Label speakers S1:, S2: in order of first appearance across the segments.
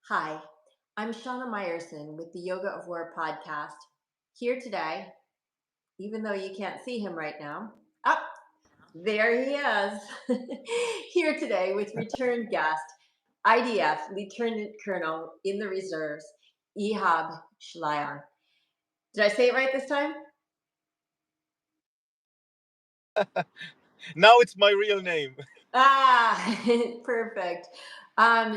S1: Hi, I'm Shana Meyerson with the Yoga of War podcast. Here today, even though you can't see him right now. Oh, there he is. Here today with return guest, IDF Lieutenant Colonel in the Reserves, Ihab Shlayan. Did I say it right this time?
S2: Now it's my real name.
S1: Ah, perfect.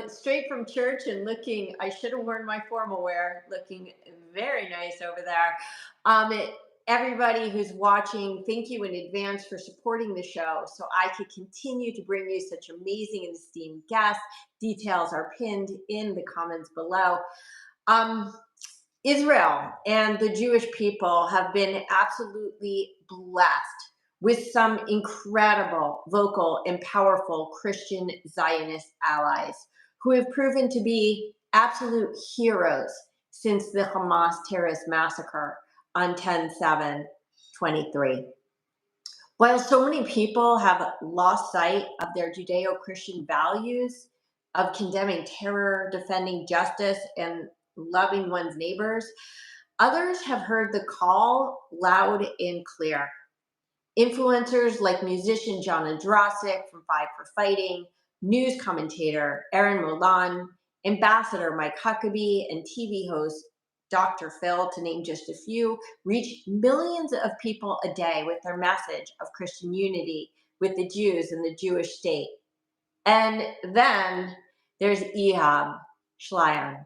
S1: Straight from church and looking, I should have worn my formal wear, looking very nice over there. Everybody who's watching, thank you in advance for supporting the show so I could continue to bring you such amazing and esteemed guests. Details are pinned in the comments below. Israel and the Jewish people have been absolutely blessed with some incredible, vocal, and powerful Christian Zionist allies who have proven to be absolute heroes since the Hamas terrorist massacre on 10/7/23. While so many people have lost sight of their Judeo-Christian values of condemning terror, defending justice, and loving one's neighbors, others have heard the call loud and clear. Influencers like musician John Ondrasik from Five for Fighting, news commentator Erin Molan, ambassador Mike Huckabee, and TV host Dr. Phil, to name just a few, reach millions of people a day with their message of Christian unity with the Jews and the Jewish state. And then there's Ihab Shlayan,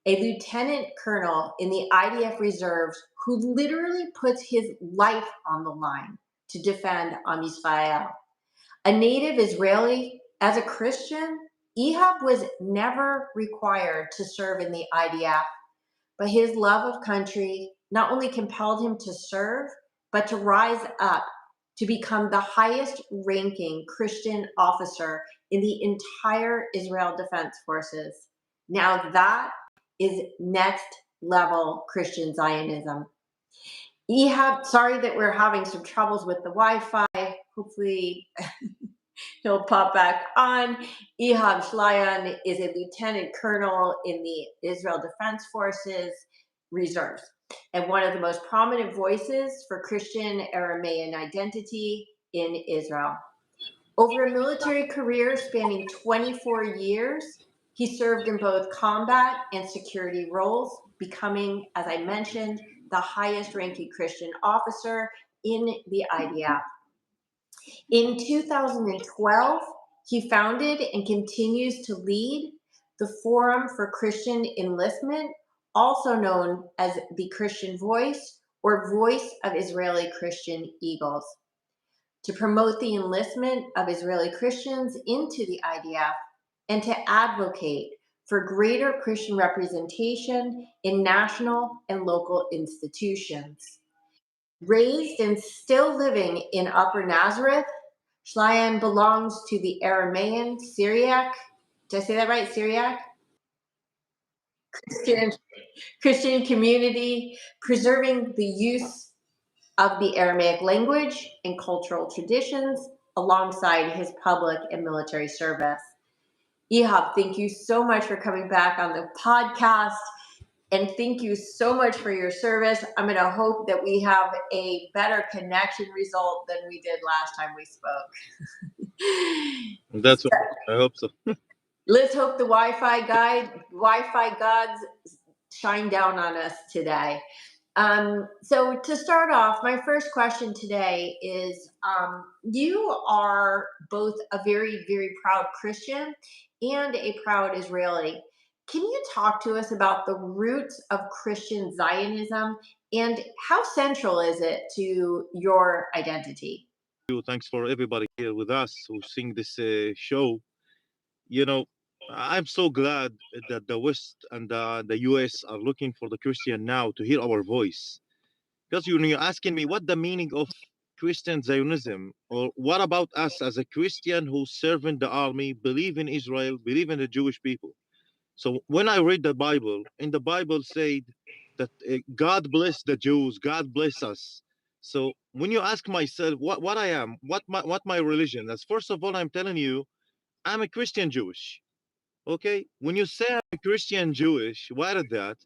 S1: a lieutenant colonel in the IDF Reserves who literally puts his life on the line to defend Am Yisrael. A native Israeli, as a Christian, Ihab was never required to serve in the IDF, but his love of country not only compelled him to serve, but to rise up to become the highest ranking Christian officer in the entire Israel Defense Forces. Now that is next level Christian Zionism. Ehab, sorry that we're having some troubles with the Wi-Fi. Hopefully he'll pop back on. Ihab Shlayan is a lieutenant colonel in the Israel Defense Forces Reserves and one of the most prominent voices for Christian Aramaic identity in Israel. Over a military career spanning 24 years, he served in both combat and security roles, becoming, as I mentioned, the highest ranking Christian officer in the IDF. In 2012, he founded and continues to lead the Forum for Christian Enlistment, also known as the Christian Voice or Voice of Israeli Christian Eagles, to promote the enlistment of Israeli Christians into the IDF and to advocate for greater Christian representation in national and local institutions. Raised and still living in Upper Nazareth, Shlayan belongs to the Aramaic Syriac. Did I say that right? Syriac? Christian community, preserving the use of the Aramaic language and cultural traditions alongside his public and military service. Ihab, thank you so much for coming back on the podcast. And thank you so much for your service. I'm going to hope that we have a better connection result than we did last time we spoke.
S2: That's what I hope so.
S1: Let's hope the Wi-Fi gods shine down on us today. So to start off, my first question today is, you are both a very, very proud Christian and a proud Israeli. Can you talk to us about the roots of Christian Zionism and how central is it to your identity?
S2: Thanks for everybody here with us who sing this show. You know, I'm so glad that the West and the US are looking for the Christian now to hear our voice. Because when you're asking me what the meaning of Christian Zionism, or what about us as a Christian who serve in the army, believe in Israel, believe in the Jewish people. So when I read the Bible, in the Bible said that God bless the Jews, God bless us. So when you ask myself what I am, what my religion, that's first of all I'm telling you, I'm a Christian Jewish. Okay, when you say I'm Christian Jewish, why is that?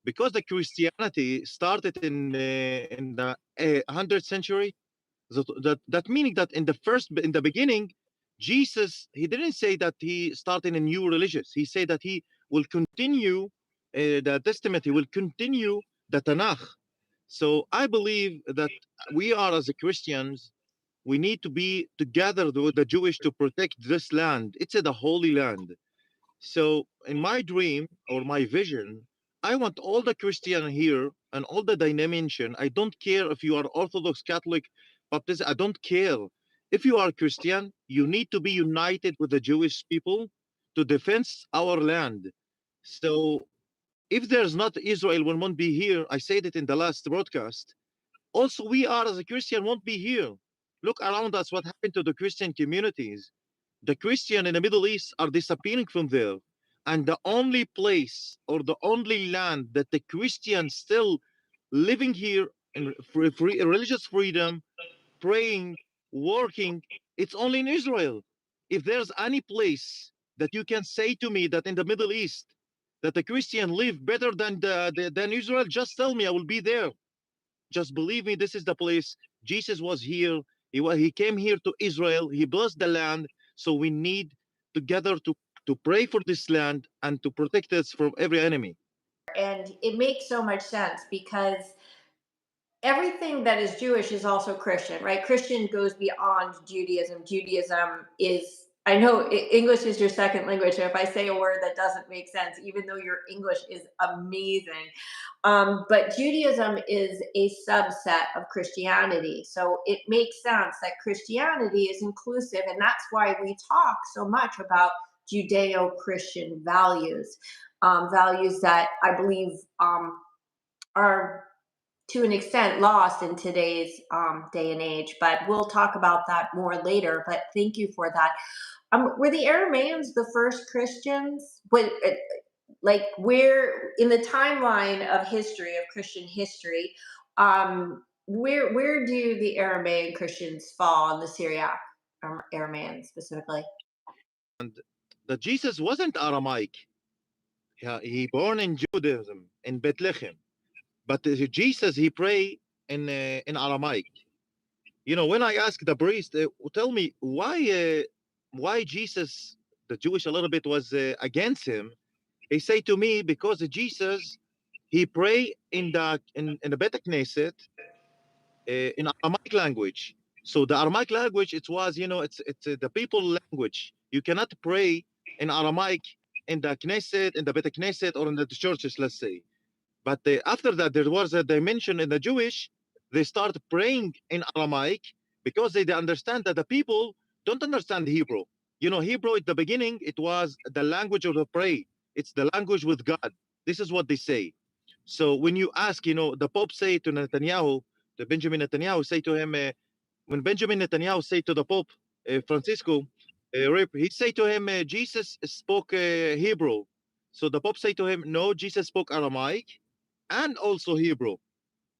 S2: Because the Christianity started in the 100th century. That meaning that in the beginning, Jesus, he didn't say that he started a new religion. He said that he will continue the Testament. He will continue the Tanakh. So I believe that we are as a Christians, we need to be together with the Jewish to protect this land. It's the holy land. So in my dream or my vision, I want all the Christian here and all the dimension. I don't care if you are Orthodox, Catholic, Baptist. I don't care. If you are Christian, you need to be united with the Jewish people to defend our land. So if there's not Israel, we won't be here. I said it in the last broadcast. Also, we are as a Christian won't be here. Look around us. What happened to the Christian communities? The Christian in the Middle East are disappearing from there. And the only place or the only land that the Christians still living here in free religious freedom, praying, working, it's only in Israel. If there's any place that you can say to me that in the Middle East that the Christian live better than than Israel, just tell me, I will be there. Just believe me, this is the place. Jesus was here. He came here to Israel. He blessed the land. So we need together to pray for this land and to protect us from every enemy.
S1: And it makes so much sense because everything that is Jewish is also Christian, right? Christian goes beyond Judaism. Judaism is, I know English is your second language. So if I say a word that doesn't make sense, even though your English is amazing, but Judaism is a subset of Christianity. So it makes sense that Christianity is inclusive. And that's why we talk so much about Judeo-Christian values, values that I believe are to an extent lost in today's day and age, but we'll talk about that more later. But thank you for that. Were the Aramaeans the first Christians? Like where in the timeline of history of Christian history, where do the Aramaean Christians fall in the Syriac Aramaean specifically?
S2: And that Jesus wasn't Aramaic. He born in Judaism in Bethlehem. But Jesus, he pray in Aramaic. You know, when I ask the priest, tell me why Jesus, the Jewish a little bit was against him. He say to me because Jesus, he pray in the Bet Knesset in Aramaic language. So the Aramaic language, it was, you know, it's the people language. You cannot pray in Aramaic in the Knesset, in the Bet Knesset, or in the churches, let's say. But after that, there was a dimension in the Jewish. They start praying in Aramaic because they understand that the people don't understand Hebrew. You know, Hebrew at the beginning, it was the language of the pray. It's the language with God. This is what they say. So when you ask, you know, the Pope say to Netanyahu, the Benjamin Netanyahu say to him, when Benjamin Netanyahu say to the Pope, Francisco, he say to him, Jesus spoke Hebrew. So the Pope say to him, no, Jesus spoke Aramaic and also Hebrew.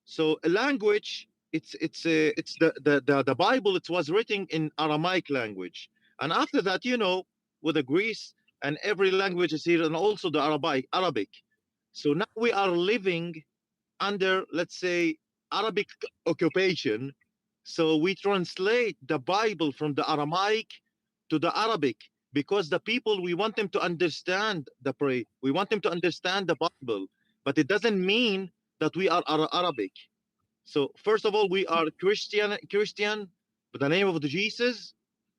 S2: So a language, it's the Bible. It was written in Aramaic language, and after that, you know, with the Greece and every language is here, and also the Arabic. So now we are living under, let's say, Arabic occupation. So we translate the Bible from the Aramaic to the Arabic because the people, we want them to understand the pray. We want them to understand the Bible, but it doesn't mean that we are Arabic. So first of all, we are Christian, with the name of the Jesus,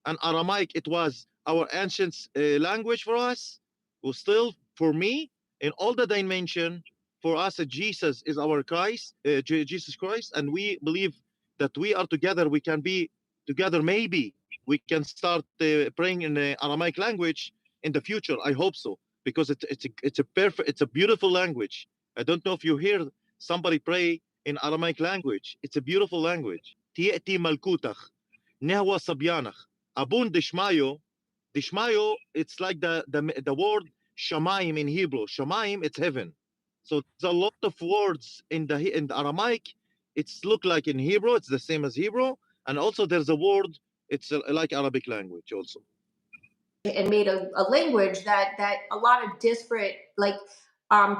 S2: and Aramaic. It was our ancient language for us. Well, still for me, in all the dimension, for us, Jesus is our Christ, Jesus Christ, and we believe that we are together. We can be together. Maybe we can start praying in the Aramaic language in the future. I hope so because it's a perfect, it's a beautiful language. I don't know if you hear somebody pray in Aramaic language. It's a beautiful language. Ti'ti malkutach, nehwa sabyanach, abun dishmayo. Dishmayo, it's like the word shamayim in Hebrew. Shamayim, it's heaven. So there's a lot of words in the Aramaic. It's look like in Hebrew. It's the same as Hebrew, and also there's a word. It's like Arabic language also.
S1: and made a language that a lot of disparate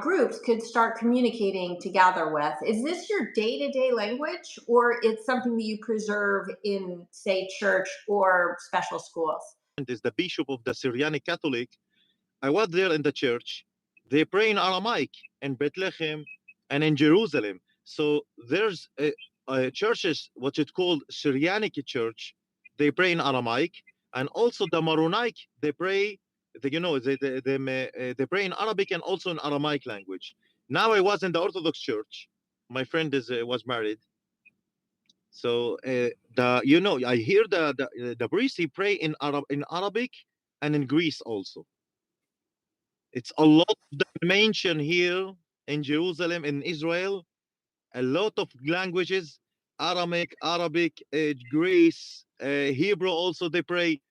S1: groups could start communicating together with. Is this your day-to-day language, or it's something that you preserve in, say, church or special schools?
S2: Is the bishop of the Syrianic Catholic. I was there in the church. They pray in Aramaic in Bethlehem and in Jerusalem. So there's churches, what it's called Syrianic church. They pray in Aramaic, and also the Maronite. They pray, they pray in Arabic and also in Aramaic language. Now I was in the Orthodox church. My friend was married. So I hear the priest, he pray in Arabic and in Greece also. It's a lot of dimension here in Jerusalem, in Israel, a lot of languages, Aramaic, Arabic, Greece, Hebrew also they pray.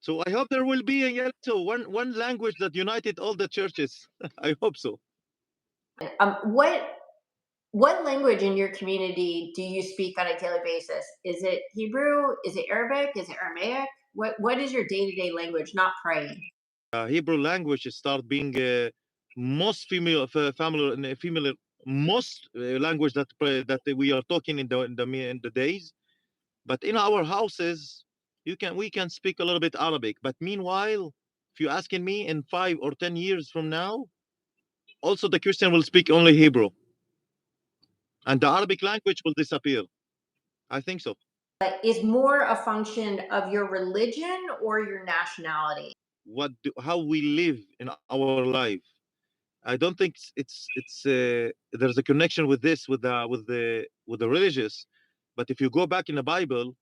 S2: So I hope there will be one language that united all the churches. I hope so.
S1: What language in your community do you speak on a daily basis? Is it Hebrew? Is it Arabic? Is it Aramaic? What is your day-to-day language, not praying?
S2: Hebrew language start being most familiar most language that we are talking in the days. But in our houses, we can speak a little bit Arabic. But meanwhile, if you're asking me in 5 or 10 years from now, also the Christian will speak only Hebrew, and the Arabic language will disappear. I think so.
S1: Is more a function of your religion or your nationality?
S2: How we live in our life. I don't think there's a connection with this with the religious, but if you go back in the Bible,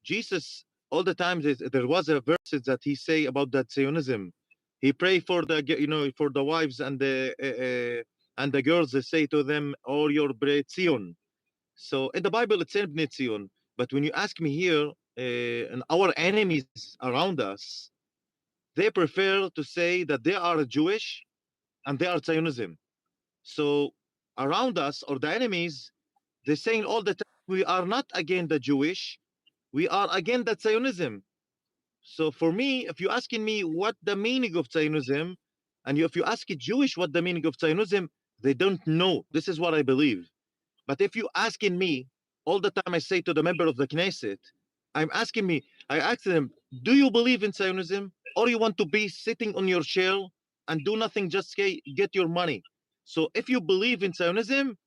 S2: Jesus all the time there was a verses that he say about that Zionism. He pray for for the wives and the girls. They say to them, "Oh, your Bnei Zion." So in the Bible it's said Bnei Zion, but when you ask me here, and our enemies around us, they prefer to say that they are Jewish and they are Zionism. So around us or the enemies, they're saying all the time, we are not against the Jewish, we are against the Zionism. So for me, if you're asking me what the meaning of Zionism, and if you ask a Jewish what the meaning of Zionism, they don't know. This is what I believe. But if you're asking me, all the time I say to the member of the Knesset, I ask them, do you believe in Zionism? Or you want to be sitting on your chair and do nothing, just get your money? So if you believe in Zionism,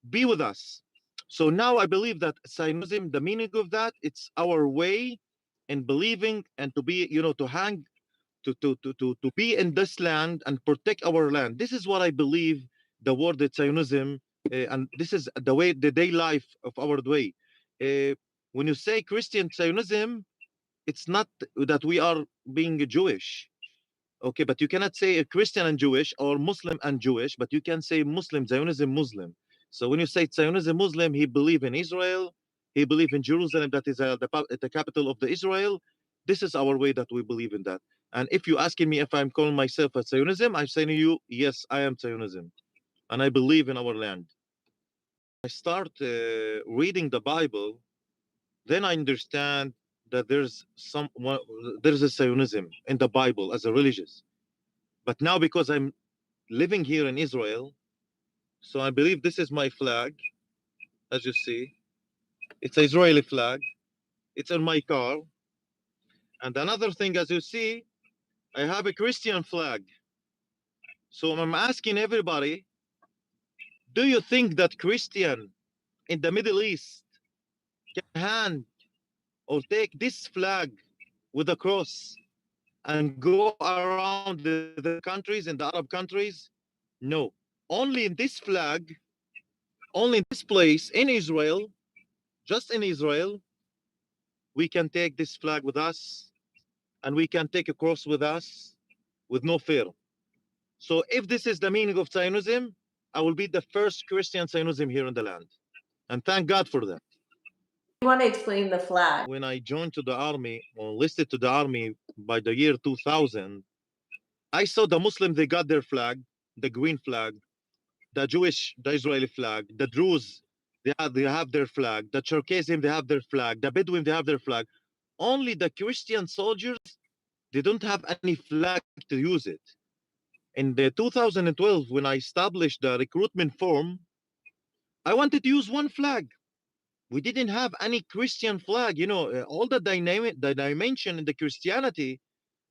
S2: be with us. So now I believe that Zionism, the meaning of that, it's our way in believing and to be, to hang, to be in this land and protect our land. This is what I believe the word Zionism, and this is the day life of our way. When you say Christian Zionism, it's not that we are being Jewish. Okay, but you cannot say a Christian and Jewish or Muslim and Jewish, but you can say Muslim, Zionism, Muslim. So when you say Zionism Muslim, he believe in Israel, he believe in Jerusalem, that is the capital of the Israel. This is our way that we believe in that. And if you're asking me if I'm calling myself a Zionism, I'm saying to you, yes, I am Zionism. And I believe in our land. I start reading the Bible, then I understand that there's a Zionism in the Bible as a religious. But now because I'm living here in Israel, so I believe this is my flag, as you see. It's an Israeli flag. It's on my car. And another thing, as you see, I have a Christian flag. So I'm asking everybody, do you think that Christian in the Middle East can hand or take this flag with a cross and go around the countries, in the Arab countries? No. Only in this flag, only in this place, in Israel, just in Israel, we can take this flag with us and we can take a cross with us with no fear. So if this is the meaning of Zionism, I will be the first Christian Zionism here in the land. And thank God for that.
S1: You want to explain the flag?
S2: When I joined to the army or enlisted to the army by the year 2000, I saw the Muslims, they got their flag, the green flag, the Jewish, the Israeli flag, the Druze, they have their flag, the Cherkessim, they have their flag, the Bedouin, they have their flag. Only the Christian soldiers, They don't have any flag to use it. In the 2012, when I established the recruitment form, I wanted to use one flag. We didn't have any Christian flag. All the dynamic, the dimension in the Christianity,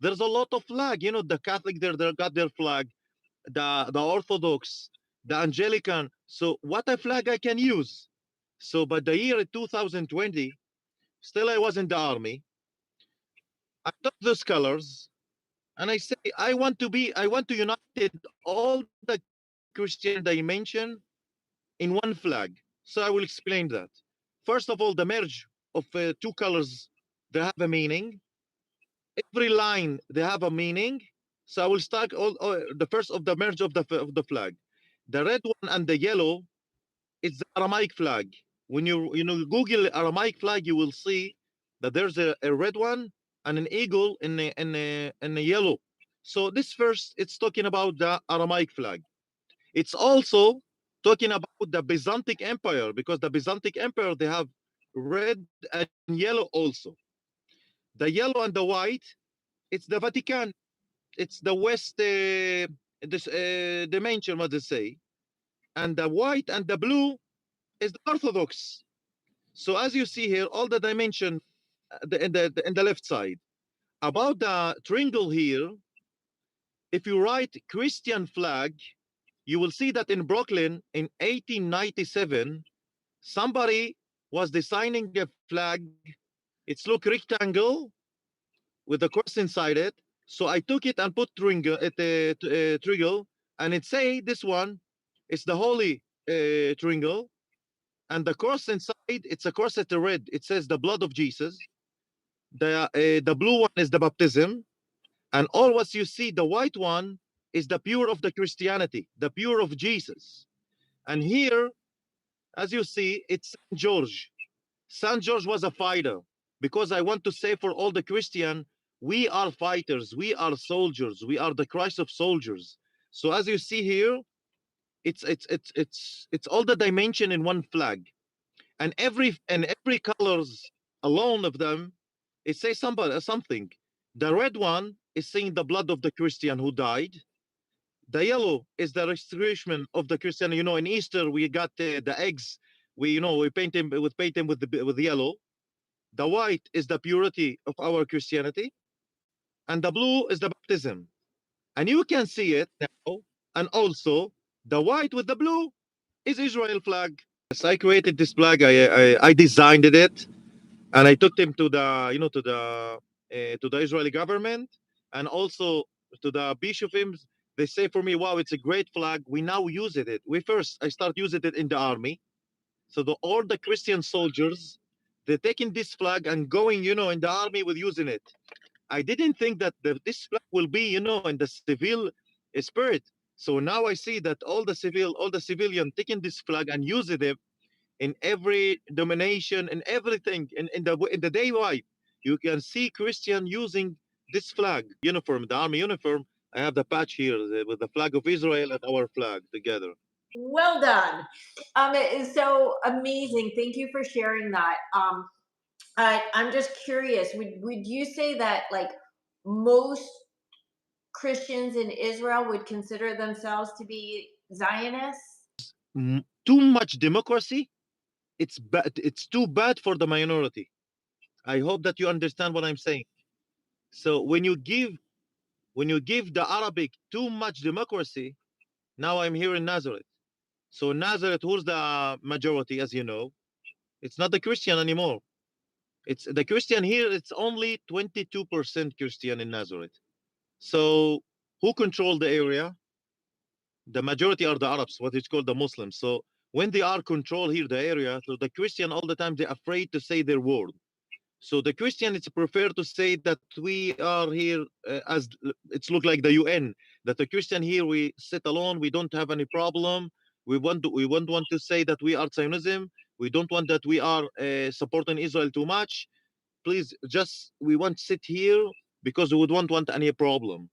S2: there's a lot of flag. The Catholic, they got their flag, the Orthodox, the Anglican. So what a flag I can use? So by the year 2020, still I was in the army. I took those colors and I say I want to unite all the Christian dimension in one flag. So I will explain that. First of all, the merge of two colors, they have a meaning. Every line they have a meaning. So I will start the first of the merge of the flag. The red one and the yellow is the Aramaic flag. When Google Aramaic flag, you will see that there's a red one and an eagle in a yellow. So this first, it's talking about the Aramaic flag. It's also talking about the Byzantine Empire, because the Byzantine Empire, they have red and yellow also. The yellow and the white, it's the Vatican. It's the West dimension, what they say. And the white and the blue is the Orthodox. So as you see here, all the dimension in the left side. About the triangle here, if you write Christian flag, you will see that in Brooklyn in 1897, somebody was designing a flag. It's look rectangle with a cross inside it. So I took it and put triangle, and it say this one is the holy triangle, and the cross inside, it's a cross at the red. It says the blood of Jesus. The blue one is the baptism, and all what you see, the white one is the pure of the Christianity, the pure of Jesus. And here, as you see, it's Saint George. Saint George was a fighter, because I want to say for all the Christian, we are fighters, we are soldiers, we are the Christ of soldiers. So as you see here, it's all the dimension in one flag, and every colors alone of them, it says something. The red one is saying the blood of the Christian who died. The yellow is the restoration of the Christian. In Easter we got the eggs. We paint them with yellow. The white is the purity of our Christianity, and the blue is the baptism. And you can see it now. And also, the white with the blue is Israel flag. Yes, I created this flag. I designed it, and I took them to the to the Israeli government, and also to the bishops. They say for me, "Wow, it's a great flag. We now use it. I start using it in the army. So all the Christian soldiers, they're taking this flag and going, in the army with using it. I didn't think that this flag will be, in the civil spirit. So now I see that all the civilian taking this flag and using it in every domination and everything in the day life. You can see Christian using this flag uniform, the army uniform. I have the patch here with the flag of Israel and our flag together.
S1: Well done. It is so amazing. Thank you for sharing that. I'm just curious. Would you say that like most Christians in Israel would consider themselves to be Zionists?
S2: Too much democracy. It's bad. It's too bad for the minority. I hope that you understand what I'm saying. So when you give the Arabic too much democracy, now I'm here in Nazareth. So Nazareth, who's the majority, as you know, it's not the Christian anymore. It's the Christian here. It's only 22% Christian in Nazareth. So who control the area? The majority are the Arabs, what is called the Muslims. So when they are control here the area, so the Christian all the time they're afraid to say their word. So the Christian it's prefer to say that we are here as it's look like the UN, that the Christian here we sit alone, we don't have any problem. We won't want to say that we are Zionism. We don't want that we are supporting Israel too much. Please, just we want to sit here because we would not want any problem.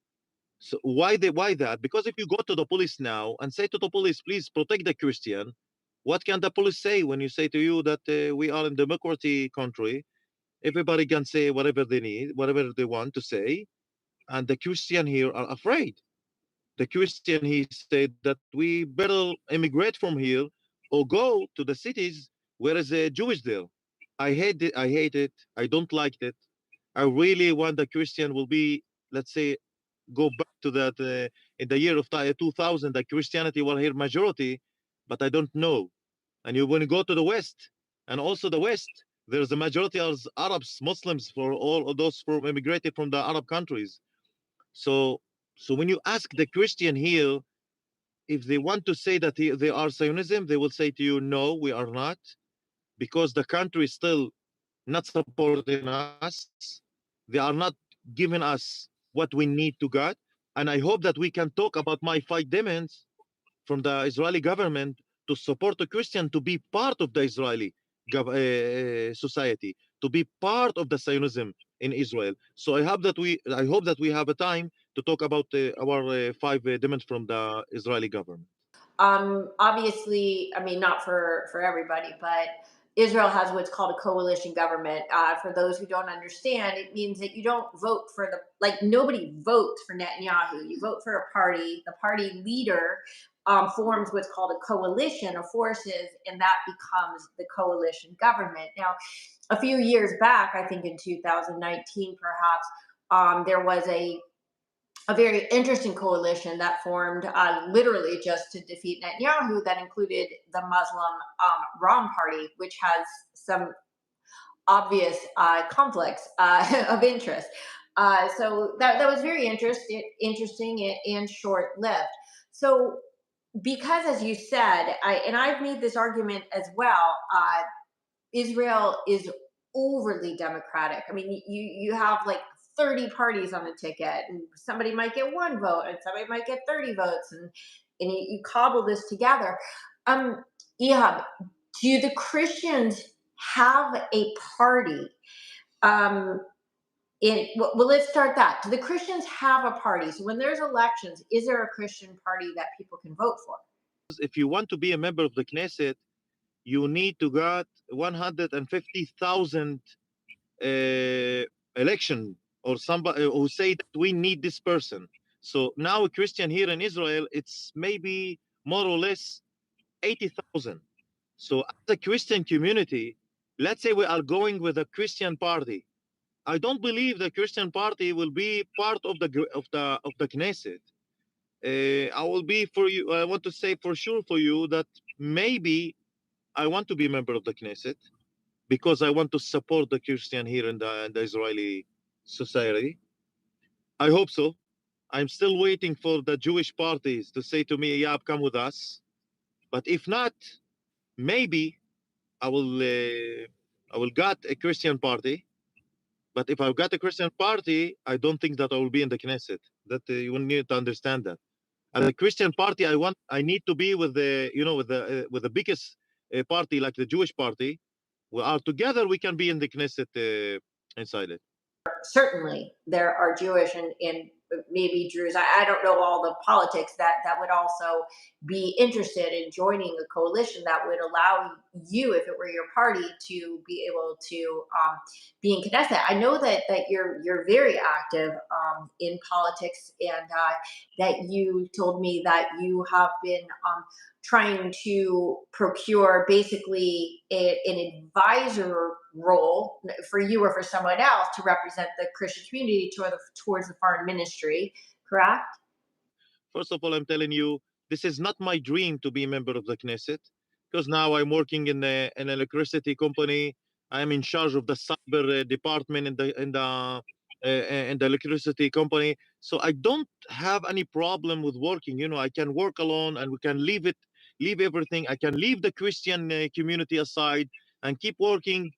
S2: So why that? Because if you go to the police now and say to the police, please protect the Christian, what can the police say when you say to you that we are in democracy country? Everybody can say whatever they need, whatever they want to say. and the Christian here are afraid. The Christian, he said that we better immigrate from here or go to the cities where is a Jewish there. I hate it. I hate it. I don't like it. I really want the Christian will be, let's say, go back to that in the year of 2000, the Christianity will here majority, but I don't know. And you when you go to the West, and also the West, there's a majority of Arabs, Muslims, for all of those from immigrated from the Arab countries. So, so when you ask the Christian here if they want to say that they are Zionism, they will say to you, no, we are not, because the country is still not supporting us. They are not giving us what we need to God. And I hope that we can talk about my 5 demands from the Israeli government to support the Christian to be part of the Israeli society, to be part of the Zionism in Israel. So I hope that we have a time to talk about our 5 demands from the Israeli government.
S1: Obviously, I mean, not for everybody, but Israel has what's called a coalition government. For those who don't understand, it means that you don't vote for the, like, nobody votes for Netanyahu. You vote for a party. The party leader forms what's called a coalition of forces, and that becomes the coalition government. Now, a few years back, I think in 2019, perhaps, there was a very interesting coalition that formed literally just to defeat Netanyahu that included the Muslim Ram Party, which has some obvious conflicts of interest. So that was very interesting and short-lived. So because, as you said, and I've made this argument as well, Israel is overly democratic. I mean, you have like 30 parties on the ticket, and somebody might get 1 vote, and somebody might get 30 votes, and you cobble this together. Ihab, do the Christians have a party? Well, let's start that. Do the Christians have a party? So when there's elections, is there a Christian party that people can vote for?
S2: If you want to be a member of the Knesset, you need to get 150,000 election or somebody who say that we need this person. So now a Christian here in Israel, it's maybe more or less 80,000. So as a Christian community, let's say we are going with a Christian party. I don't believe the Christian party will be part of the Knesset. I will be for you. I want to say for sure for you that maybe I want to be a member of the Knesset because I want to support the Christian here in the Israeli society. I hope so. I'm still waiting for the Jewish parties to say to me, "Yeah, come with us." But if not, maybe I will get a Christian party. But if I've got a Christian party, I don't think that I will be in the Knesset. That you will need to understand that. And the Christian party, I need to be with with the biggest party like the Jewish party. We are together. We can be in the Knesset inside it.
S1: Certainly there are Jewish and maybe Druze. I don't know all the politics that would also be interested in joining a coalition that would allow you, if it were your party, to be able to be in Knesset. I know that you're very active in politics, and that you told me that you have been trying to procure basically an advisor role for you or for someone else to represent the Christian community towards the foreign ministry, correct?
S2: First of all, I'm telling you, this is not my dream to be a member of the Knesset, because now I'm working in an electricity company. I'm in charge of the cyber department in the electricity company. So I don't have any problem with working. You know, I can work alone, and we can leave everything. I can leave the Christian community aside and keep working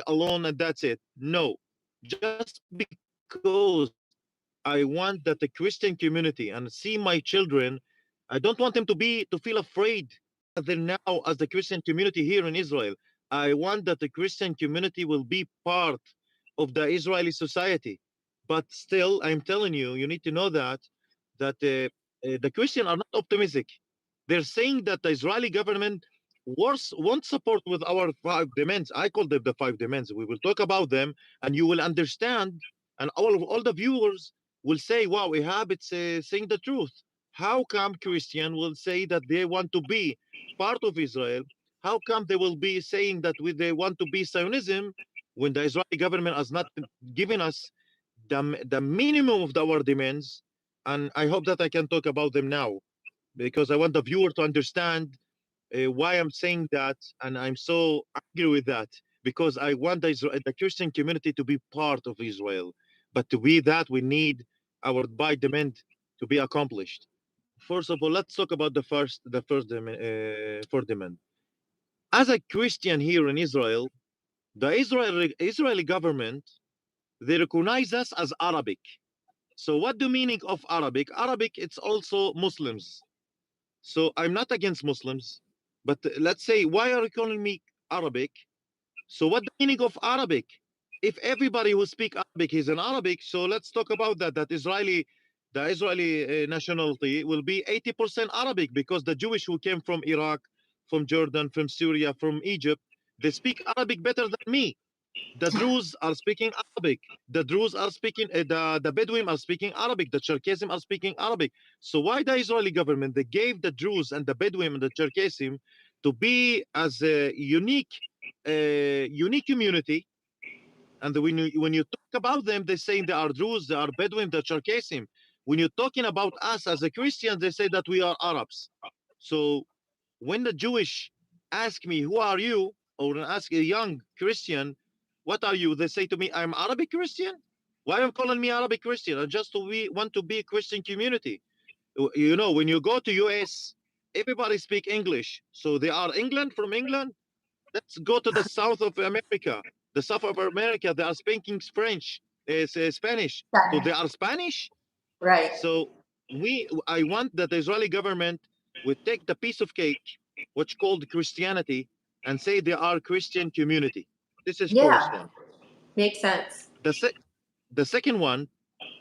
S2: alone, and that's it. No, just because I want that the Christian community and see my children. I don't want them to feel afraid as they're now as the Christian community here in Israel. I want that the Christian community will be part of the Israeli society. But still, I'm telling you, you need to know that the Christians are not optimistic. They're saying that the Israeli government won't support with our 5 demands. I call them the 5 demands. We will talk about them, and you will understand, and all the viewers will say, wow, Ihab, it's saying the truth. How come Christian will say that they want to be part of Israel? How come they will be saying that they want to be Zionism when the Israeli government has not given us the minimum of our demands? And I hope that I can talk about them now, because I want the viewer to understand why I'm saying that, and I'm so angry with that, because I want the Christian community to be part of Israel. But to be that, we need our by demand to be accomplished. First of all, let's talk about fourth demand. As a Christian here in Israel, the Israeli government, they recognize us as Arabic. So what the meaning of Arabic? Arabic, it's also Muslims. So I'm not against Muslims, but let's say, why are you calling me Arabic? So what the meaning of Arabic? If everybody who speak Arabic is an Arabic, so let's talk about that. The Israeli nationality will be 80% Arabic, because the Jewish who came from Iraq, from Jordan, from Syria, from Egypt, they speak Arabic better than me. The Druze are speaking Arabic. The Druze are speaking, the Bedouin are speaking Arabic. The Cherkessim are speaking Arabic. So why the Israeli government, they gave the Druze and the Bedouin and the Cherkessim to be as a unique community? And when you talk about them, they say they are Druze, they are Bedouin, they're Cherkessim. When you're talking about us as a Christian, they say that we are Arabs. So when the Jewish ask me, who are you? Or ask a young Christian, what are you? They say to me, I'm Arabic Christian. Why are you calling me Arabic Christian? I just want to be a Christian community. You know, when you go to US, everybody speak English. So they are England, from England. Let's go to the south of America. The south of America, they are speaking French, Spanish. So they are Spanish.
S1: Right.
S2: So I want that the Israeli government would take the piece of cake, which called Christianity, and say they are Christian community. This is first
S1: Yeah.
S2: one.
S1: Makes sense.
S2: The second one,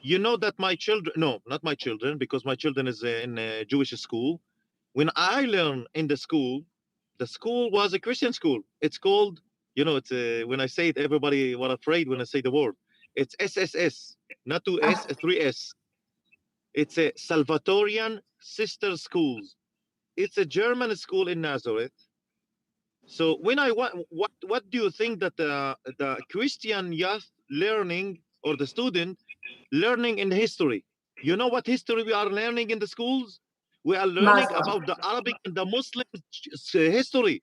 S2: you know that my children, no, not my children, because my children is in a Jewish school. When I learned in the school was a Christian school. It's called, you know, it's when I say it, everybody was afraid when I say the word. It's SSS, not 2S, 3S. It's a Salvatorian Sister Schools. It's a German school in Nazareth. So when I what do you think that the Christian youth learning, or the student learning in history? You know what history we are learning in the schools? We are learning
S1: Muslim.
S2: about the Arabic and the Muslim history,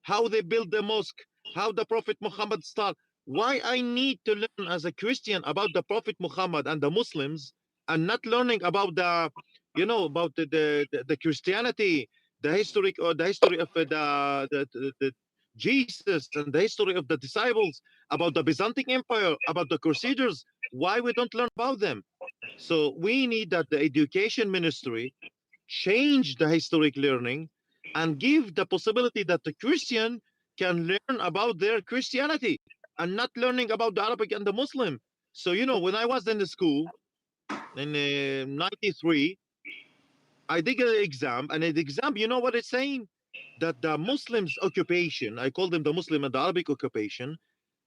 S2: how they built the mosque, how the Prophet Muhammad started. Why I need to learn as a Christian about the Prophet Muhammad and the Muslims, and not learning about the, you know, about the Christianity, the history, or the history of the Jesus, and the history of the disciples, about the Byzantine Empire, about the Crusaders. Why we don't learn about them? So we need that the education ministry change the historic learning and give the possibility that the Christian can learn about their Christianity and not learning about the Arabic and the Muslim. So, you know, when I was in the school in 93, I did an exam, and the exam, you know what it's saying? That the Muslims occupation, I call them the Muslim and the Arabic occupation,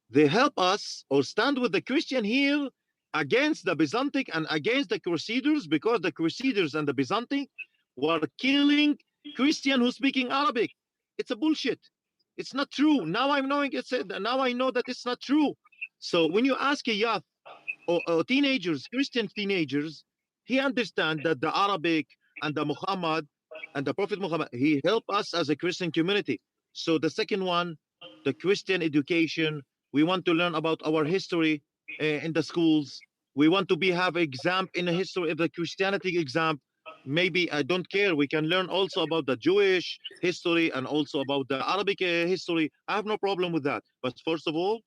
S2: they help us or stand with the Christian here against the Byzantine and against the Crusaders, because the Crusaders and the Byzantine were killing Christian who speaking Arabic. It's a bullshit. It's not true. Now I'm knowing now I know that it's not true. So when you ask a youth, or teenagers, Christian teenagers, he understand that the Arabic and the Muhammad and the Prophet Muhammad, he helped us as a Christian community. So the second one, the Christian education, we want to learn about our history in the schools. We want to have exam in the history of the Christianity exam. Maybe I don't care. We can learn also about the Jewish history and also about the Arabic history. I have no problem with that. But first of all,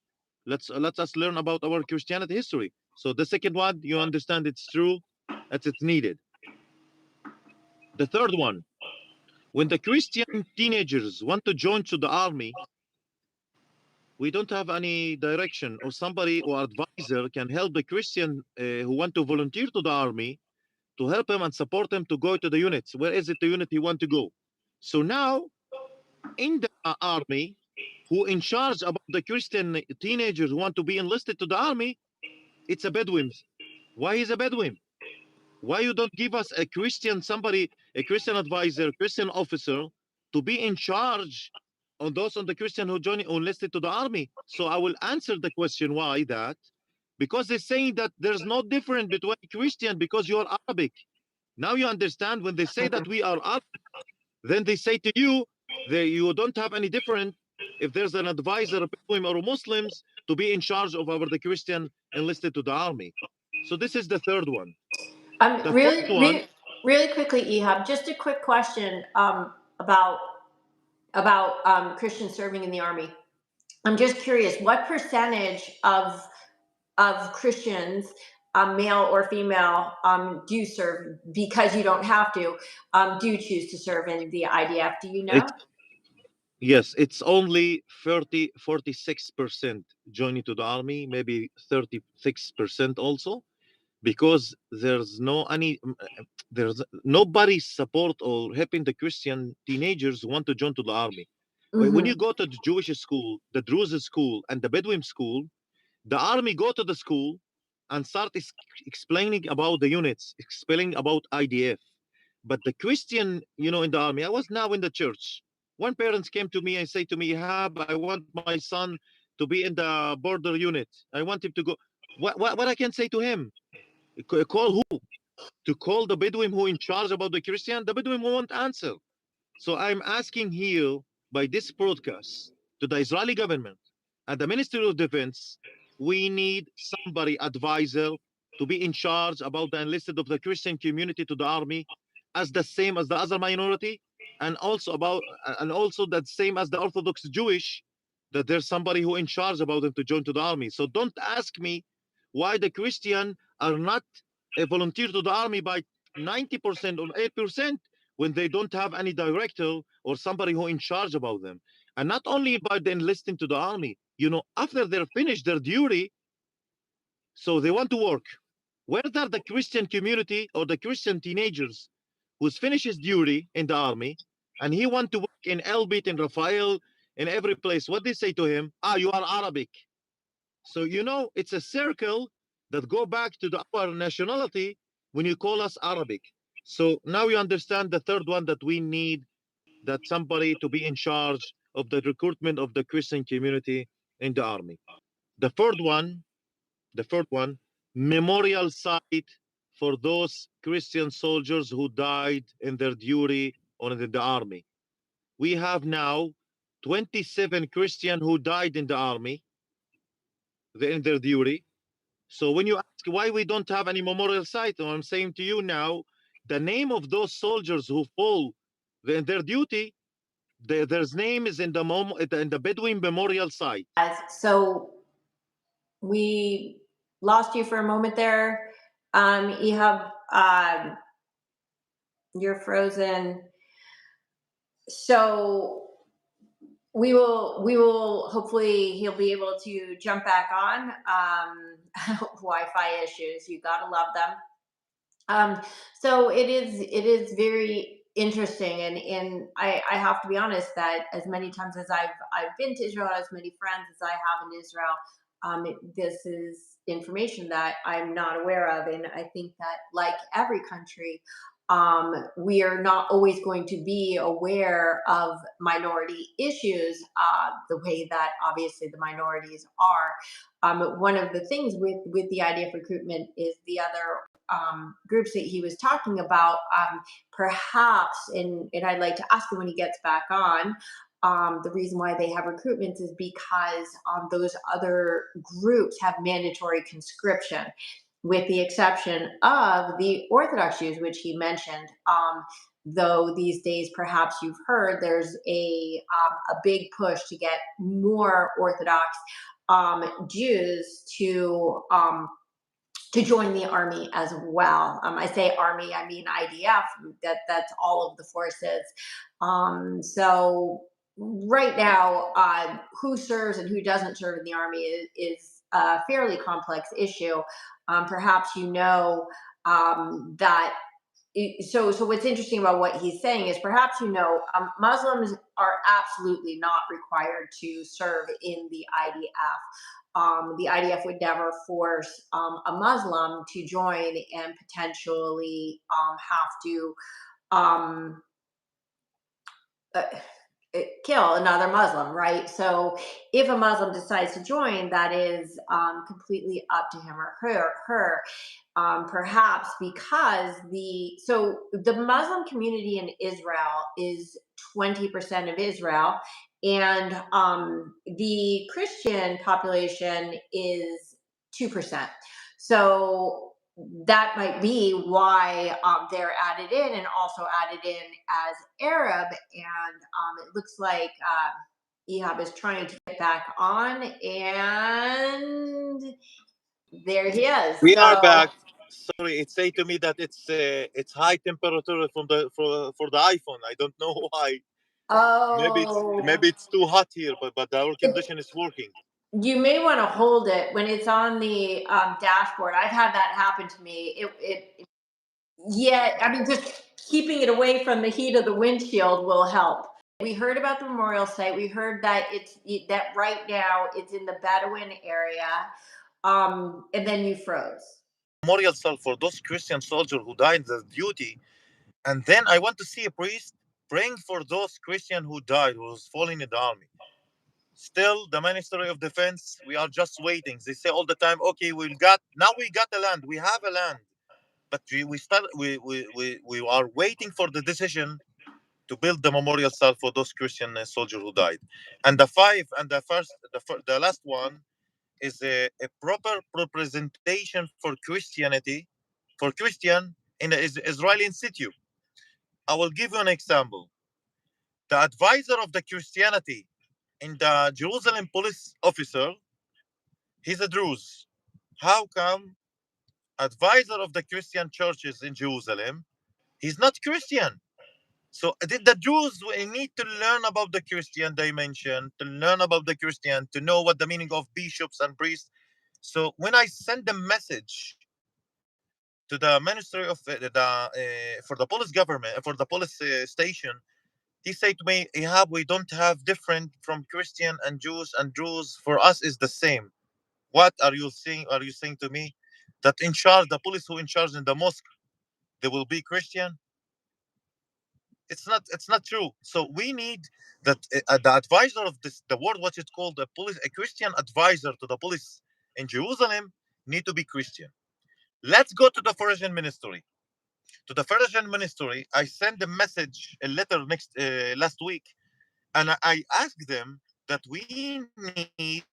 S2: let us learn about our Christianity history. So the second one, you understand it's true, that it's needed. The third one, when the Christian teenagers want to join to the army, we don't have any direction, or somebody or advisor can help the Christian who want to volunteer to the army, to help him and support him to go to the units. Where is it the unit he want to go? So now in the army, who in charge about the Christian teenagers who want to be enlisted to the army, it's a Bedouins. Why he's a Bedouin? Why you don't give us a Christian somebody, a Christian advisor, Christian officer to be in charge on those on the Christian who joined who enlisted to the army? So I will answer the question why that. Because they're saying that there's no difference between Christian because you are Arabic. Now you understand when they say that we are Arab, then they say to you that you don't have any different if there's an advisor, Muslim or Muslims, to be in charge of our the Christian enlisted to the army. So this is the third one. The fourth one,
S1: Really quickly, Ehab, just a quick question about Christians serving in the army. I'm just curious, what percentage of Christians, male or female, do serve because you don't have to, do choose to serve in the IDF? Do you know?
S2: yes, it's only 46% joining to the army, maybe 36% also, because there's nobody support or helping the Christian teenagers who want to join to the army. When you go to the Jewish school, the Druze school, and the Bedouin school, the army go to the school and start explaining about the units, explaining about IDF. But the Christian, in the army, I was now in the church. One parents came to me and say to me, Ihab, I want my son to be in the border unit. I want him to go. What I can say to him? Call who? To call the Bedouin who in charge about the Christian? The Bedouin won't answer. So I'm asking here by this broadcast to the Israeli government and the Ministry of Defense, we need somebody advisor to be in charge about the enlisted of the Christian community to the army as the same as the other minority, and also that same as the Orthodox Jewish, that there's somebody who in charge about them to join to the army. So don't ask me why the Christian are not a volunteer to the army by 90% or 8% when they don't have any director or somebody who in charge about them. And not only by the enlisting to the army, after they're finished their duty, so they want to work. Where are the Christian community or the Christian teenagers who's finished his duty in the army and he want to work in Elbit, in Rafael, in every place? What they say to him? You are Arabic. So, it's a circle that go back to our nationality when you call us Arabic. So now you understand the third one, that we need that somebody to be in charge of the recruitment of the Christian community in the army. The third one, memorial site for those Christian soldiers who died in their duty or in the army. We have now 27 Christian who died in the army in their duty. So when you ask why we don't have any memorial site, I'm saying to you now, the name of those soldiers who fall in their duty, their name is in the Bedouin memorial site.
S1: So we lost you for a moment there. Ehab, you're frozen. So we will hopefully he'll be able to jump back on. Wi-Fi issues, you gotta love them. So it is very interesting, and I have to be honest that as many times as I've been to Israel, as many friends as I have in Israel, this is information that I'm not aware of, and I think that, like every country, we are not always going to be aware of minority issues the way that obviously the minorities are. One of the things with the IDF recruitment is the other groups that he was talking about, perhaps, and I'd like to ask him when he gets back on, the reason why they have recruitments is because those other groups have mandatory conscription, with the exception of the Orthodox Jews, which he mentioned. Though these days, perhaps you've heard, there's a big push to get more Orthodox Jews to join the army as well. I say army, I mean IDF. That's all of the forces. So right now, who serves and who doesn't serve in the army is a fairly complex issue. Perhaps that. So what's interesting about what he's saying is, perhaps Muslims are absolutely not required to serve in the IDF. the IDF would never force a Muslim to join and potentially have to um, uh, kill another Muslim, right? So if a Muslim decides to join, that is completely up to him or her. Perhaps because the Muslim community in Israel is 20% of Israel, and the Christian population is 2%. So that might be why they're added in and also added in as Arab. And it looks like Ihab is trying to get back on, and there he is.
S2: We are
S1: So,
S2: back. Sorry, it say to me that it's high temperature from the for the iPhone. I don't know why. Maybe
S1: oh,
S2: it's too hot here, but the air
S1: it,
S2: condition is working.
S1: you may want to hold it when it's on the dashboard. I've had that happen to me. Yeah, I mean, just keeping it away from the heat of the windshield will help. We heard about the memorial site. We heard that that right now it's in the Bedouin area, and then you froze.
S2: Memorial cell for those Christian soldiers who died in the duty, and then I want to see a priest praying for those Christian who died, who was falling in the army. Still, the Ministry of Defense, we are just waiting. They say all the time, okay, we got the land, we have a land, but we are waiting for the decision to build the memorial cell for those Christian soldiers who died. And the last one is a proper representation for Christianity, for Christian in the Israeli Institute. I will give you an example. The advisor of the Christianity in the Jerusalem police officer, he's a Druze. How come advisor of the Christian churches in Jerusalem, he's not Christian? So the Jews we need to learn about the Christian dimension, to learn about the Christian, to know what the meaning of bishops and priests. So when I send a message to the Ministry of for the police government, for the police station, he said to me, "Ihab, we don't have different from Christian and Jews. For us is the same." What are you saying? Are you saying to me that in charge, the police who in charge in the mosque, they will be Christian? It's not true. So we need that the advisor of this the word what it's called a Christian advisor to the police in Jerusalem need to be Christian. Let's go to the foreign ministry. To the foreign ministry, I sent a message, a letter last week, and I asked them that we need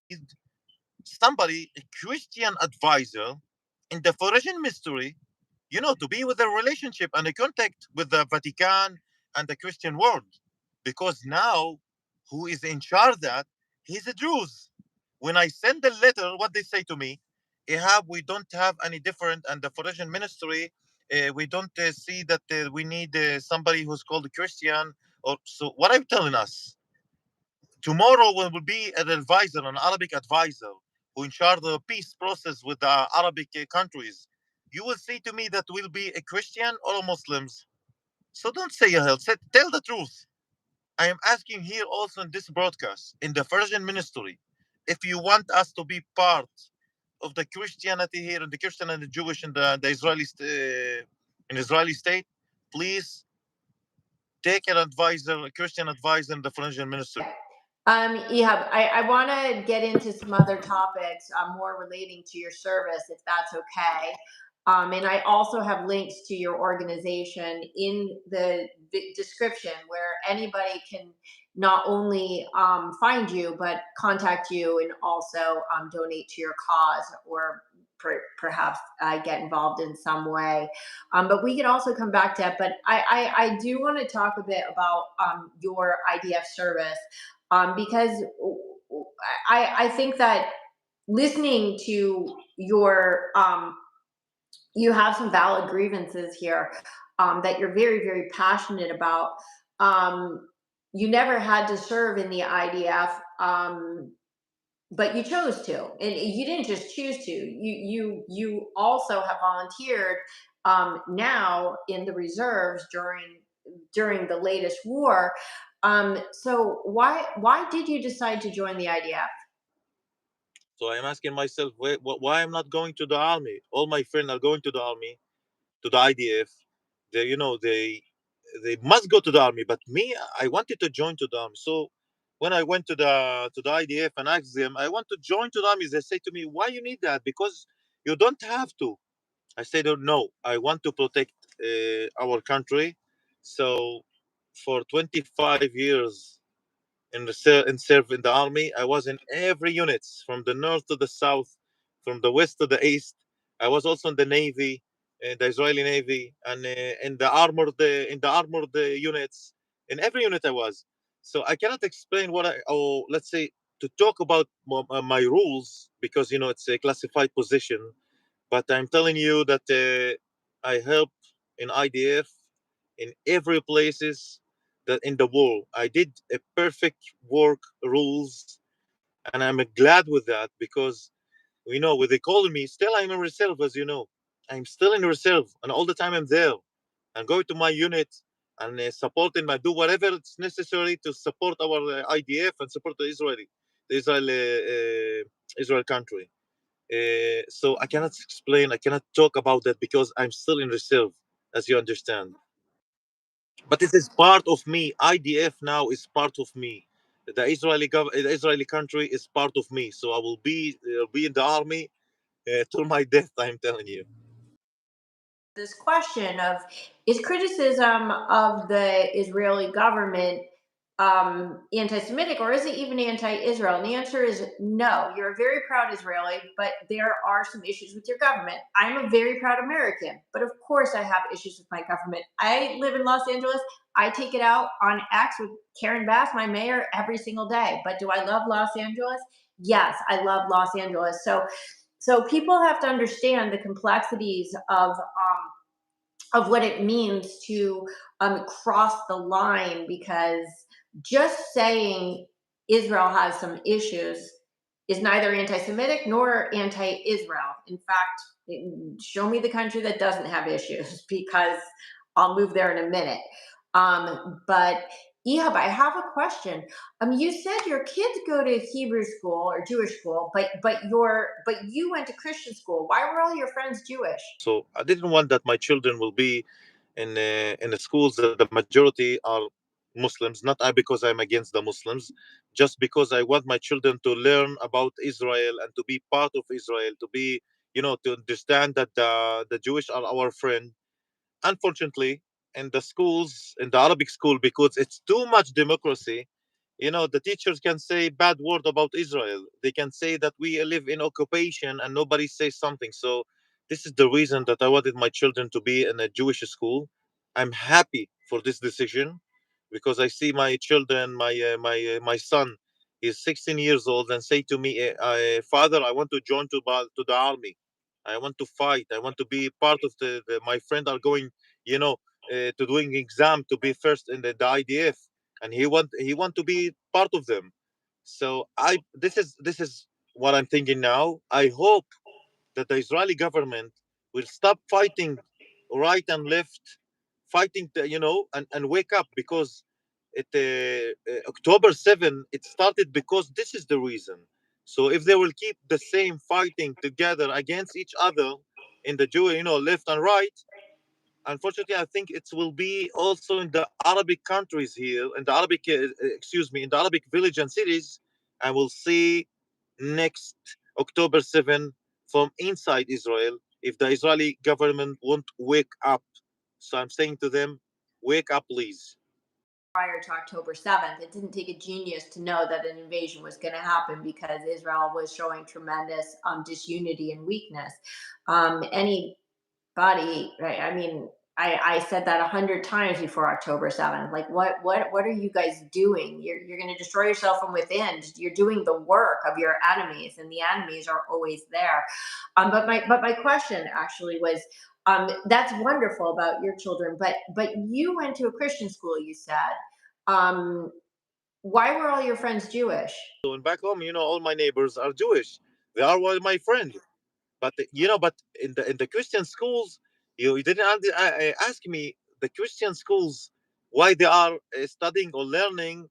S2: somebody, a Christian advisor in the foreign ministry, to be with a relationship and a contact with the Vatican and the Christian world. Because now, who is in charge of that? He's a Jews. When I send the letter, what they say to me, Ihab, we don't have any different, and the foreign ministry, we don't see that we need somebody who's called a Christian. Or so, what I'm telling us, tomorrow will be an advisor, an Arabic advisor, who in charge of the peace process with the Arabic countries. You will say to me that will be a Christian or a Muslims. So don't say a hell. Tell the truth. I am asking here also in this broadcast, in the Virgin Ministry, if you want us to be part of the Christianity here, and the Christian and the Jewish in the in Israeli state, please take an advisor, a Christian advisor in the Virgin Ministry.
S1: Ehab, I want to get into some other topics more relating to your service, if that's okay. And I also have links to your organization in the description where anybody can not only find you, but contact you and also donate to your cause or perhaps get involved in some way. But we can also come back to it. But I do want to talk a bit about your IDF service because I think that listening to you have some valid grievances here that you're very, very passionate about. You never had to serve in the IDF, but you chose to, and you didn't just choose to. You also have volunteered now in the reserves during the latest war. So why did you decide to join the IDF?
S2: So I'm asking myself, why I'm not going to the army? All my friends are going to the army, to the IDF. They, they must go to the army, but me, I wanted to join to the army. So when I went to the IDF and asked them, I want to join to the army, they say to me, why you need that? Because you don't have to. I said, oh, no, I want to protect our country. So for 25 years and serve in the army. I was in every unit, from the north to the south, from the west to the east. I was also in the Navy, the Israeli Navy, and in the armored units. In every unit I was. So I cannot explain or let's say to talk about my rules, because it's a classified position. But I'm telling you that I help in IDF in every places that in the world. I did a perfect work rules, and I'm glad with that, because with the economy, still I'm in reserve, as you know. I'm still in reserve, and all the time I'm there. And going to my unit and supporting my do whatever it's necessary to support our IDF and support the Israel country. So I cannot explain, I cannot talk about that because I'm still in reserve, as you understand. But it is part of me. IDF now is part of me. The Israeli country is part of me. So I will be in the army till my death. I'm telling you.
S1: This question of, is criticism of the Israeli government anti-Semitic, or is it even anti-Israel? And the answer is no. You're a very proud Israeli, but there are some issues with your government. I'm a very proud American, but of course I have issues with my government. I live in Los Angeles. I take it out on X with Karen Bass, my mayor, every single day. But do I love Los Angeles? Yes, I love Los Angeles. So people have to understand the complexities of what it means to cross the line, because just saying Israel has some issues is neither anti-Semitic nor anti-Israel. In fact, show me the country that doesn't have issues, because I'll move there in a minute. But Ihab, I have a question. You said your kids go to Hebrew school or Jewish school, but you went to Christian school. Why were all your friends Jewish?
S2: So I didn't want that my children will be in the schools that the majority are Muslims. Not I because I'm against the Muslims, just because I want my children to learn about Israel and to be part of Israel, to be to understand that the Jewish are our friend. Unfortunately, in the schools, in the Arabic school, because it's too much democracy, the teachers can say bad word about Israel. They can say that we live in occupation and nobody says something. So this is the reason that I wanted my children to be in a Jewish school. I'm happy for this decision, because I see my children, my son is 16 years old, and say to me, Father, I want to join to the army. I want to fight. I want to be part of my friend are going, to doing exam to be first in the IDF, and he want to be part of them. So I this is what I'm thinking now. I hope that the Israeli government will stop fighting right and left, fighting and wake up, because October 7 it started because this is the reason. So if they will keep the same fighting together against each other in the Jew, left and right, unfortunately, I think it will be also in the Arabic countries here, in the Arabic, in the Arabic village and cities, and we'll see next October 7 from inside Israel if the Israeli government won't wake up. So I'm saying to them, wake up, please.
S1: Prior to October 7th, it didn't take a genius to know that an invasion was going to happen, because Israel was showing tremendous disunity and weakness. Anybody, right? I mean, I said that 100 times before October 7th. Like, what are you guys doing? You're going to destroy yourself from within. You're doing the work of your enemies, and the enemies are always there. But my question actually was, that's wonderful about your children, but you went to a Christian school, you said. Um, why were all your friends Jewish?
S2: So and back home, all my neighbors are Jewish. They are all my friends. But in the Christian schools, you didn't ask me the Christian schools why they are studying or learning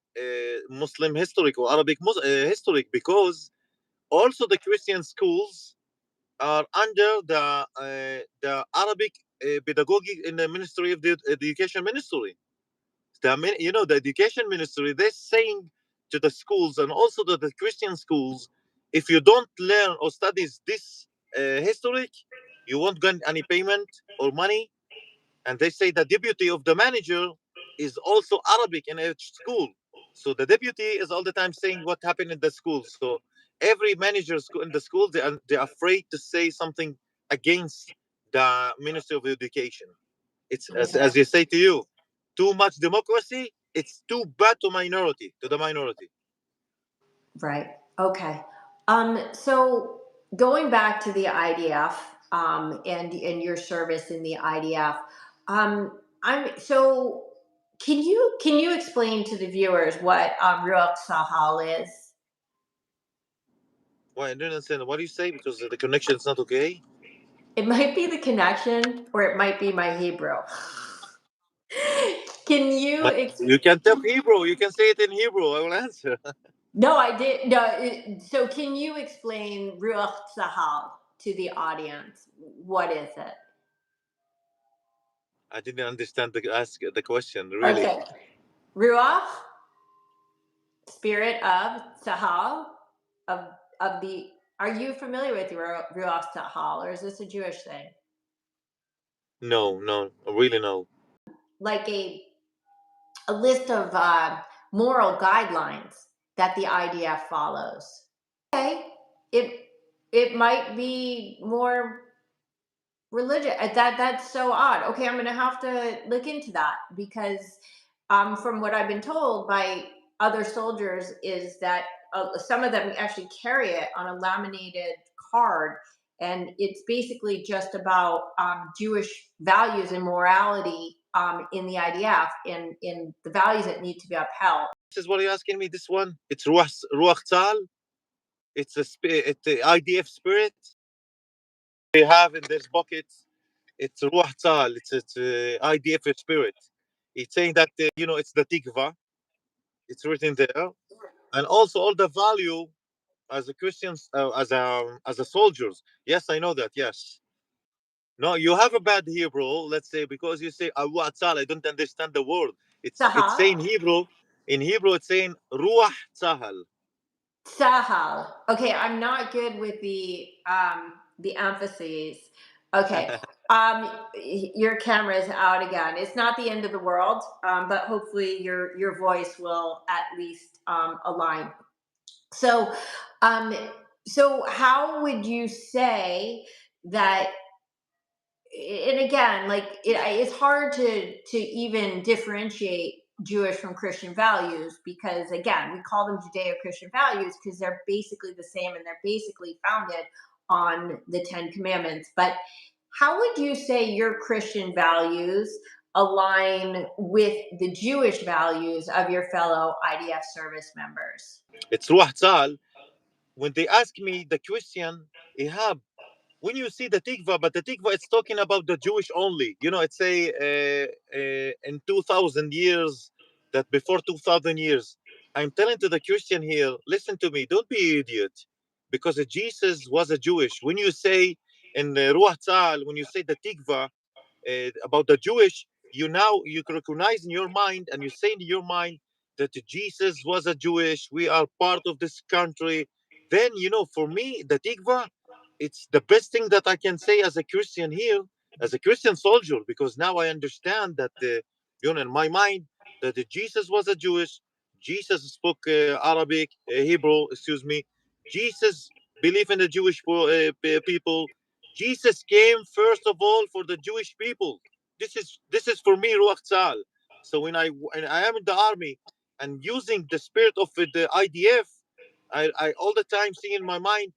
S2: Muslim history or Arabic history, because Also, the Christian schools are under the Arabic pedagogy in the Ministry of the Education Ministry. The education ministry, they're saying to the schools and also to the Christian schools, if you don't learn or studies this historic, you won't get any payment or money. And they say the deputy of the manager is also Arabic in each school. So the deputy is all the time saying what happened in the school. So every manager in the school, they're afraid to say something against the Ministry of Education. It's as you say to you, too much democracy. It's too bad to the minority.
S1: Right. Okay. So going back to the IDF, and your service in the IDF, I'm so can you explain to the viewers what Ruach Sahal is?
S2: Why I don't understand. What do you say? Because the connection is not okay.
S1: It might be the connection, or it might be my Hebrew. Can you?
S2: But you can talk Hebrew. You can say it in Hebrew. I will answer.
S1: No, I did. No. So, can you explain Ruach Sahal to the audience? What is it?
S2: I didn't understand the question really.
S1: Okay. Ruach, spirit of Sahal, of of the. Are you familiar with Ruach Sahal, or is this a Jewish thing?
S2: No, no, really no.
S1: Like a list of moral guidelines that the IDF follows. Okay, it might be more religious. That's so odd. Okay, I'm gonna have to look into that because from what I've been told by other soldiers is that some of them actually carry it on a laminated card, and it's basically just about Jewish values and morality in the IDF, in the values that need to be upheld.
S2: This is what you're asking me. This one, it's Ruach Tal. It's it's the IDF spirit they have in their pockets. It's Ruach Tal. It's IDF spirit. It's saying that it's the Tikva. It's written there, and also all the value as a Christians, as a soldiers. Yes, I know that. Yes. No, you have a bad Hebrew. Let's say because you say Ruach Tal. I don't understand the word. It's
S1: Sahal.
S2: saying Hebrew. In Hebrew, it's saying Ruach Tzahal.
S1: Sahal. Okay, I'm not good with the emphases. Okay. Your camera is out again. It's not the end of the world, but hopefully your voice will at least align. So, um, so how would you say that? And again, like it's hard to even differentiate Jewish from Christian values because again, we call them Judeo-Christian values because they're basically the same and they're basically founded on the Ten Commandments. But how would you say your Christian values align with the Jewish values of your fellow IDF service members?
S2: It's Ruach Tzahal. When they ask me the Christian, Ihab, when you see the Tikva, but the Tikva, it's talking about the Jewish only. It's in 2,000 years, that before 2,000 years. I'm telling to the Christian here, listen to me, don't be an idiot. Because Jesus was a Jewish. When you say in Ruach Tzahal, when you say the Tikva, about the Jewish, you recognize in your mind and you say in your mind that Jesus was a Jewish. We are part of this country. Then for me, the Tikva, it's the best thing that I can say as a Christian here, as a Christian soldier, because now I understand that in my mind that Jesus was a Jewish. Jesus spoke Arabic, Hebrew, excuse me. Jesus believed in the Jewish people. Jesus came first of all for the Jewish people. This is for me Ruach Tzal. So when I am in the army and using the spirit of the IDF, I all the time see in my mind.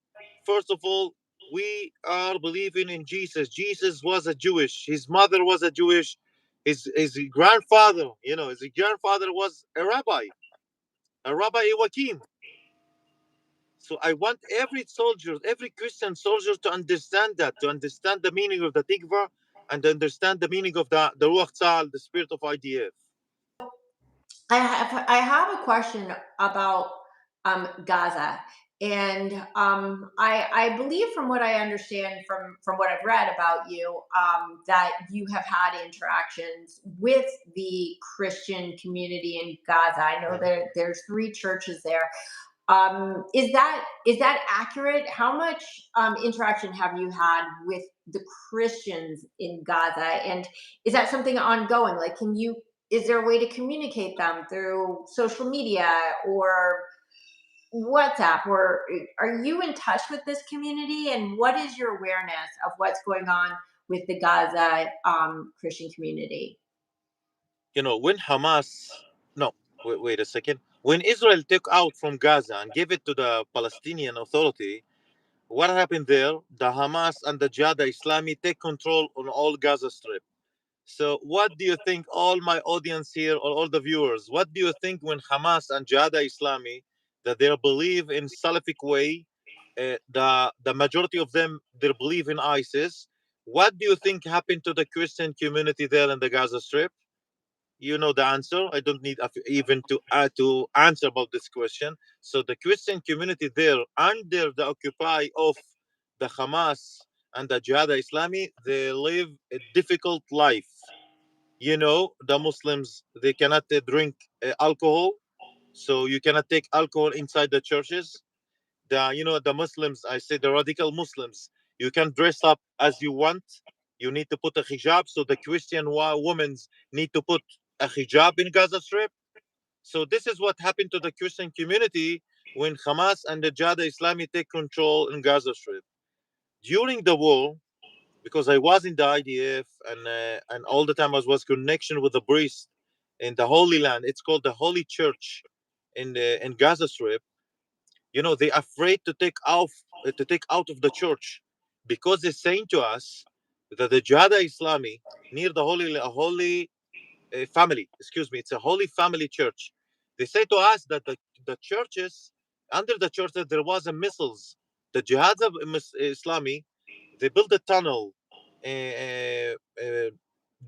S2: First of all, we are believing in Jesus. Jesus was a Jewish. His mother was a Jewish. His grandfather, his grandfather was a Rabbi Joachim. So I want every soldier, every Christian soldier to understand that, to understand the meaning of the Tikva and understand the meaning of the Ruach Tzal, the spirit of IDF.
S1: I have a question about Gaza. And I believe, from what I understand, from what I've read about you, that you have had interactions with the Christian community in Gaza. I know that there's 3 churches there. Is that accurate? How much interaction have you had with the Christians in Gaza, and is that something ongoing? Like, is there a way to communicate them through social media or WhatsApp, or are you in touch with this community? And what is your awareness of what's going on with the Gaza Christian community?
S2: When Hamas, no, wait a second. When Israel took out from Gaza and gave it to the Palestinian Authority, what happened there? The Hamas and the Jihad Islami take control on all Gaza Strip. So, what do you think, all my audience here, or all the viewers, what do you think when Hamas and Jihad Islami, that they believe in Salafic way, the majority of them, they believe in ISIS? What do you think happened to the Christian community there in the Gaza Strip? You know the answer. I don't need even to answer about this question. So the Christian community there, under the occupy of the Hamas and the Jihad Islami, they live a difficult life. The Muslims, they cannot drink alcohol, so you cannot take alcohol inside the churches. The Muslims, I say the radical Muslims, you can dress up as you want. You need to put a hijab, so the Christian women need to put a hijab in Gaza Strip. So this is what happened to the Christian community when Hamas and the Jihad Islami take control in Gaza Strip. During the war, because I was in the IDF, and all the time I was connection with the priest in the Holy Land. It's called the Holy Church in Gaza Strip. They're afraid to take out of the church, because they're saying to us that the Jihad Islami, near the holy family, excuse me, it's a holy family church. They say to us that the churches, under the churches, there was a missiles. The Jihad Islami, they built a tunnel uh, uh,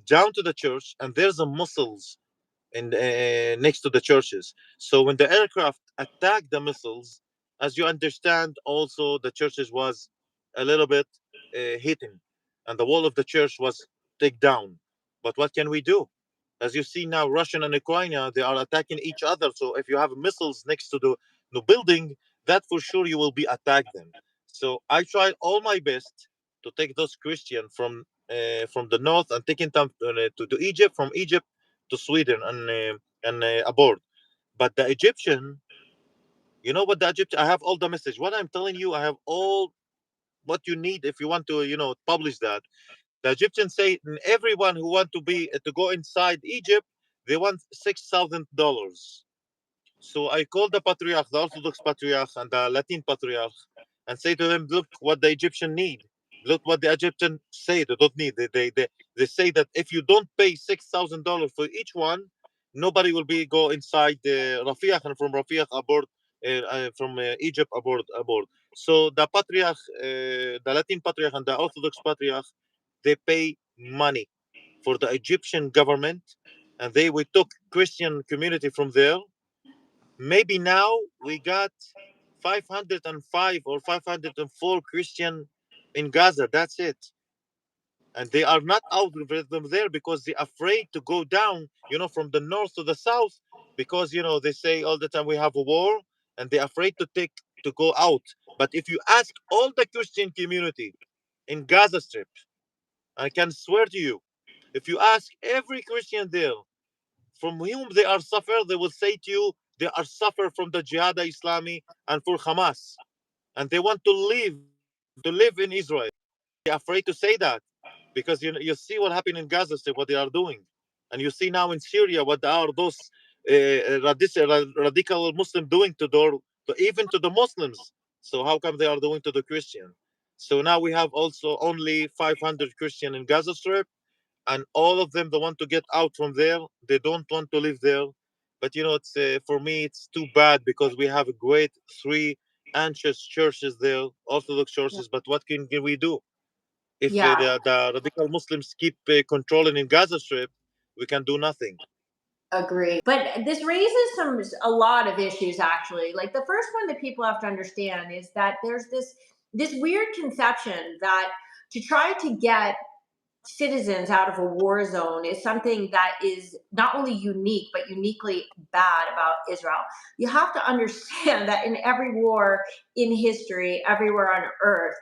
S2: down to the church, and there's a missiles in next to the churches. So when the aircraft attacked the missiles, as you understand, also the churches was a little bit hitting, and the wall of the church was taken down. But what can we do? As you see now, Russia and Ukraine, they are attacking each other. So if you have missiles next to the building, that for sure you will be attacked them. So I tried all my best to take those Christian from the north and taking them to Egypt, from Egypt to Sweden and aboard. But the Egyptian, what the Egyptian, I have all the message. What I'm telling you, I have all what you need if you want to, publish that. The Egyptians say everyone who want to go inside Egypt, they want $6,000. So I called the patriarch, the Orthodox patriarch and the Latin patriarch, and say to them, look what the Egyptian need. Look what the Egyptian say they don't need. They say that if you don't pay $6,000 for each one, nobody will be go inside the Rafiah, and from Rafiah aboard, from Egypt aboard. So the patriarch, the Latin patriarch and the Orthodox patriarch, they pay money for the Egyptian government, and we took Christian community from there. Maybe now we got 505 or 504 Christian in Gaza. That's it. And they are not out with them there because they're afraid to go down, from the north to the south, because, they say all the time we have a war, and they're afraid to go out. But if you ask all the Christian community in Gaza Strip, I can swear to you, if you ask every Christian there from whom they are suffer, they will say to you they are suffer from the Jihad Islami and for Hamas, and they want to live in Israel. They're afraid to say that because you see what happened in Gaza Strip, what they are doing, and you see now in Syria what are those radical Muslim doing even to the Muslims. So how come they are doing to the Christian? So now we have also only 500 Christian in Gaza Strip, and all of them they want to get out from there. They don't want to live there. But it's for me it's too bad because we have a great 3 ancient churches there, Orthodox
S1: Yeah.
S2: churches. But what can we do if
S1: Yeah.
S2: the radical Muslims keep controlling in Gaza Strip? We can do nothing.
S1: Agree. But this raises a lot of issues actually. Like the first one that people have to understand is that there's this weird conception that to try to get citizens out of a war zone is something that is not only unique but uniquely bad about Israel. You have to understand that in every war in history, everywhere on earth,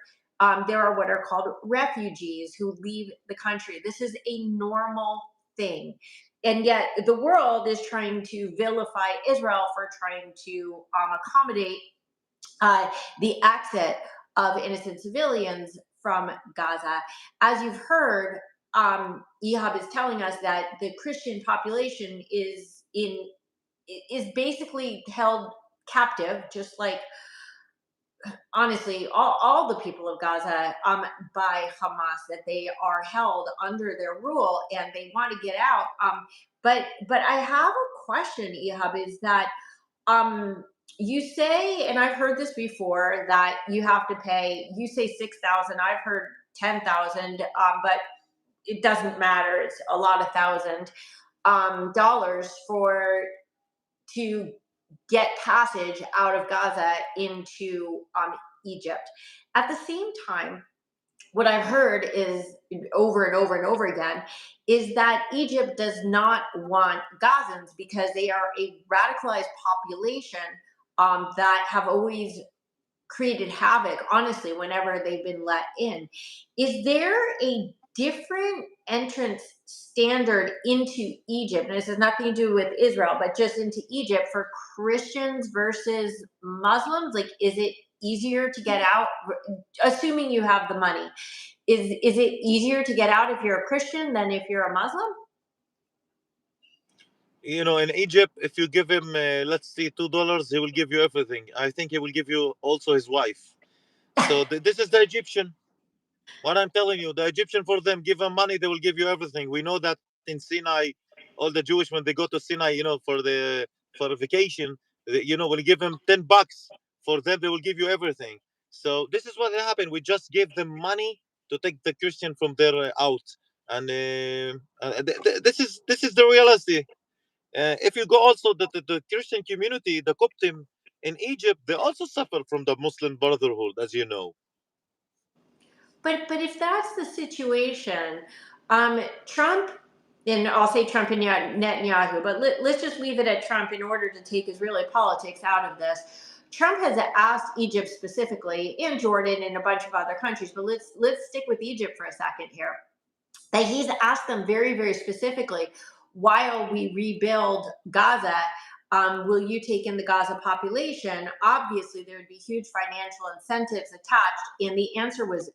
S1: there are what are called refugees who leave the country. This is a normal thing. And yet, the world is trying to vilify Israel for trying to accommodate uh, the exit of innocent civilians from Gaza. As you've heard, Ehab is telling us that the Christian population is basically held captive, just like honestly all the people of Gaza by Hamas, that they are held under their rule and they want to get out. But I have a question, Ehab, is that um, you say, and I've heard this before, that you have to pay. You say 6,000. I've heard 10,000, but it doesn't matter. It's a lot of thousand dollars for to get passage out of Gaza into Egypt. At the same time, what I've heard is over and over and over again is that Egypt does not want Gazans because they are a radicalized population that have always created havoc, honestly, whenever they've been let in. Is there a different entrance standard into Egypt? And this has nothing to do with Israel, but just into Egypt for Christians versus Muslims? Like, is it easier to get out, assuming you have the money? Is it easier to get out if you're a Christian than if you're a Muslim?
S2: In Egypt, if you give him, let's see, $2, he will give you everything. I think he will give you also his wife. So this is the Egyptian. What I'm telling you, the Egyptian, for them, give them money, they will give you everything. We know that in Sinai, all the Jewish, when they go to Sinai, for vacation, when you give them $10, for them they will give you everything. So this is what happened. We just gave them money to take the Christian from their out, and this is the reality. If you go also the Christian community, the Coptim in Egypt, they also suffer from the Muslim Brotherhood, as you know.
S1: But if that's the situation, Trump, and I'll say Trump and Netanyahu, but let's just leave it at Trump in order to take Israeli politics out of this. Trump has asked Egypt specifically, and Jordan and a bunch of other countries, but let's stick with Egypt for a second here. That he's asked them very, very specifically, while we rebuild Gaza, will you take in the Gaza population? Obviously, there would be huge financial incentives attached, and the answer was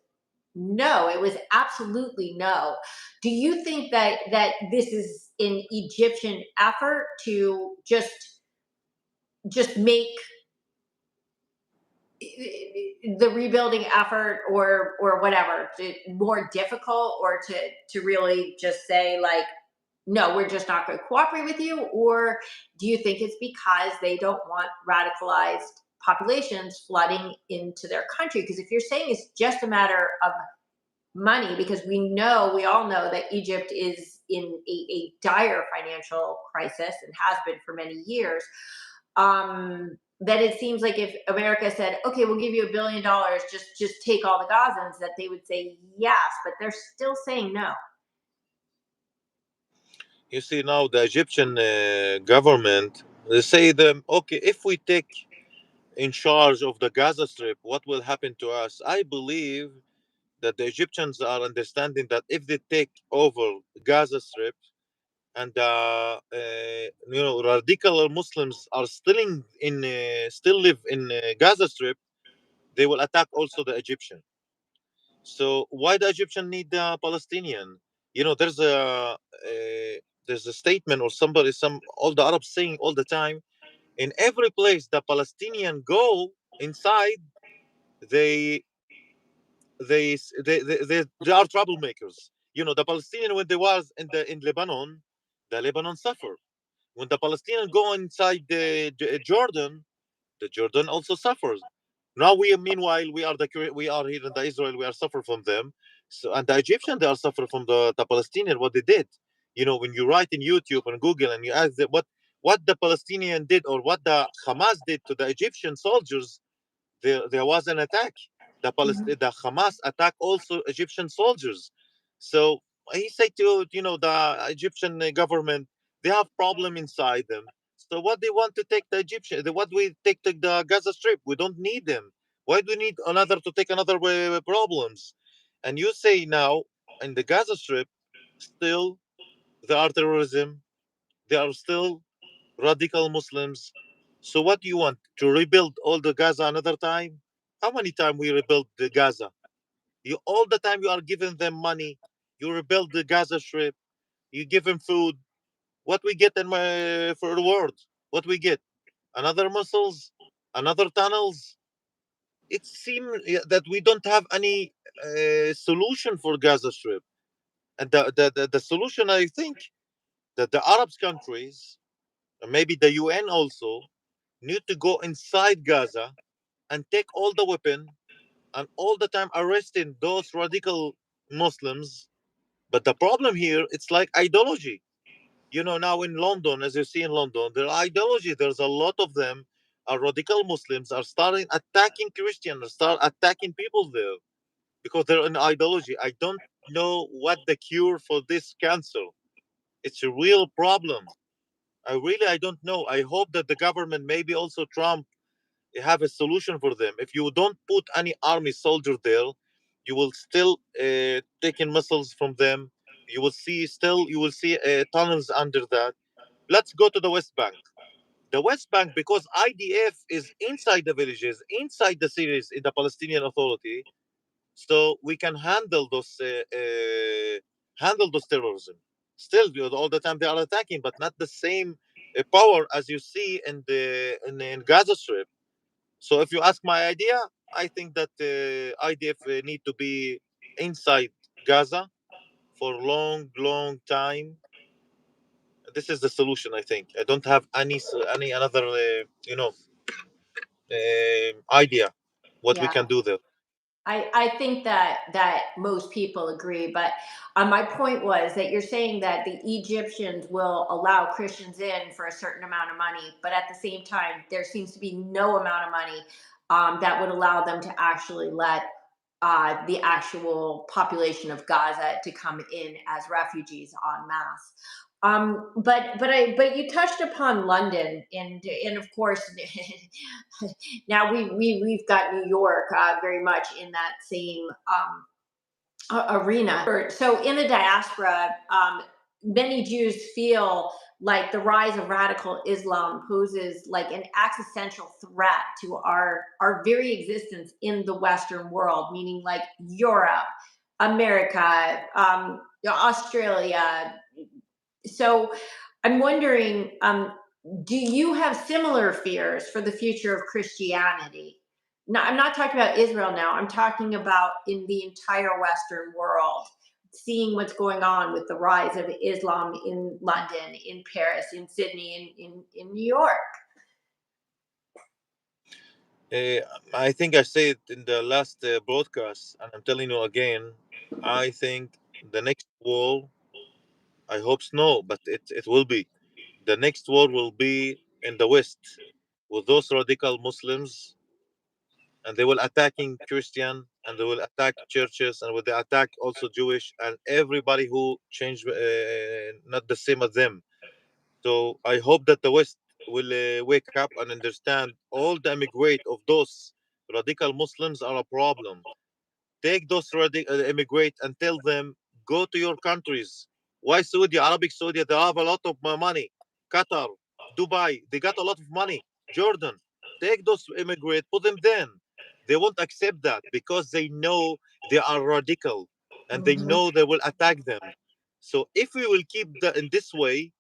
S1: no. It was absolutely no. Do you think that this is an Egyptian effort to just make the rebuilding effort or whatever more difficult, or to really just say like, no, we're just not going to cooperate with you? Or do you think it's because they don't want radicalized populations flooding into their country? Because if you're saying it's just a matter of money, because we all know that Egypt is in a dire financial crisis and has been for many years, that it seems like if America said, okay, we'll give you $1 billion, just take all the Gazans, that they would say yes, but they're still saying no.
S2: You see now the Egyptian government, they say them, okay, if we take in charge of the Gaza Strip, what will happen to us? I believe that the Egyptians are understanding that if they take over Gaza Strip, and radical Muslims are still live in Gaza Strip, they will attack also the Egyptian. So why the Egyptian need the Palestinian? There's a statement, or all the Arabs saying all the time, in every place the Palestinian go inside, they they are troublemakers. The Palestinian, when they was in Lebanon, the Lebanon suffer. When the Palestinians go inside the Jordan, the Jordan also suffers. Now meanwhile, we are here in the Israel, we are suffer from them. So, and the Egyptian, they are suffer from the Palestinian, what they did. When you write in YouTube and Google and you ask them what the Palestinian did or what the Hamas did to the Egyptian soldiers, there was an attack. The Hamas attacked also Egyptian soldiers. So he said to the Egyptian government, they have problem inside them. So what they want to take the Egyptian, what we take to the Gaza Strip, we don't need them. Why do we need another to take another problems? And you say now in the Gaza Strip, still there are terrorism, there are still radical Muslims. So what do you want to rebuild all the Gaza another time? How many times we rebuild the Gaza? You all the time you are giving them money. You rebuild the Gaza Strip. You give them food. What we get in for the world? What we get? Another missiles? Another tunnels? It seems that we don't have any solution for Gaza Strip. And the solution, I think, that the Arab countries, and maybe the UN also, need to go inside Gaza and take all the weapon and all the time arresting those radical Muslims. But the problem here, it's like ideology. Now in London, as you see in London, there are ideology. There's a lot of them are radical Muslims are starting attacking Christians, start attacking people there because they're in ideology. I don't know what the cure for this cancer. It's a real problem. I don't know. I hope that the government, maybe also Trump, have a solution for them. If you don't put any army soldier there, you will still taking missiles from them. You will see tunnels under that. Let's go to the West Bank. The West Bank, because IDF is inside the villages, inside the cities in the Palestinian Authority, so we can handle those terrorism. Still, all the time they are attacking, but not the same power as you see in Gaza Strip. So if you ask my idea, I think that IDF need to be inside Gaza for a long, long time. This is the solution. I think I don't have any another idea what we
S1: Yeah.
S2: can do there.
S1: I think that most people agree, but my point was that you're saying that the Egyptians will allow Christians in for a certain amount of money, but at the same time, there seems to be no amount of money that would allow them to actually let the actual population of Gaza to come in as refugees en masse. But you touched upon London, and of course, now we've got New York very much in that same arena. So in the diaspora, many Jews feel like the rise of radical Islam poses like an existential threat to our very existence in the Western world, meaning like Europe, America, Australia. So I'm wondering, do you have similar fears for the future of Christianity? No, I'm not talking about Israel now. I'm talking about in the entire Western world, seeing what's going on with the rise of Islam in London, in Paris, in Sydney, in New York.
S2: Uh, I think I said in the last broadcast, and I'm telling you again. I think the next war, I hope no, but it will be. The next war will be in the West with those radical Muslims, and they will attacking Christian, and they will attack churches, and will they attack also Jewish and everybody who changed not the same as them. So I hope that the West will wake up and understand all the immigrate of those radical Muslims are a problem. Take those immigrate and tell them, go to your countries. Why Saudi, Arabic Saudi? They have a lot of money. Qatar, Dubai, they got a lot of money. Jordan, take those immigrate, put them then. They won't accept that because they know they are radical and they
S1: Mhm.
S2: know they will attack them. So if we will keep in this way,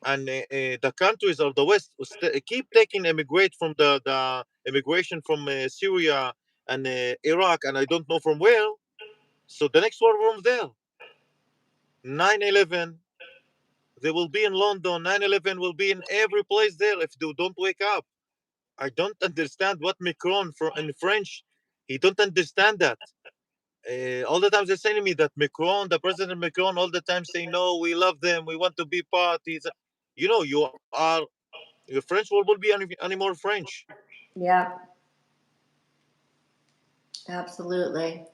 S2: and the countries of the West keep taking immigrate from the immigration from Syria and Iraq, and I don't know from where. So the next war from there, 9/11, they will be in London. 9/11 will be in every place there if they don't wake up. I don't understand what Macron in French. He don't understand that. all the time they're saying to me that Macron, the President Macron, all the time saying, no, we love them, we want to be part. You are, your French won't be any more French.
S1: Yeah, absolutely.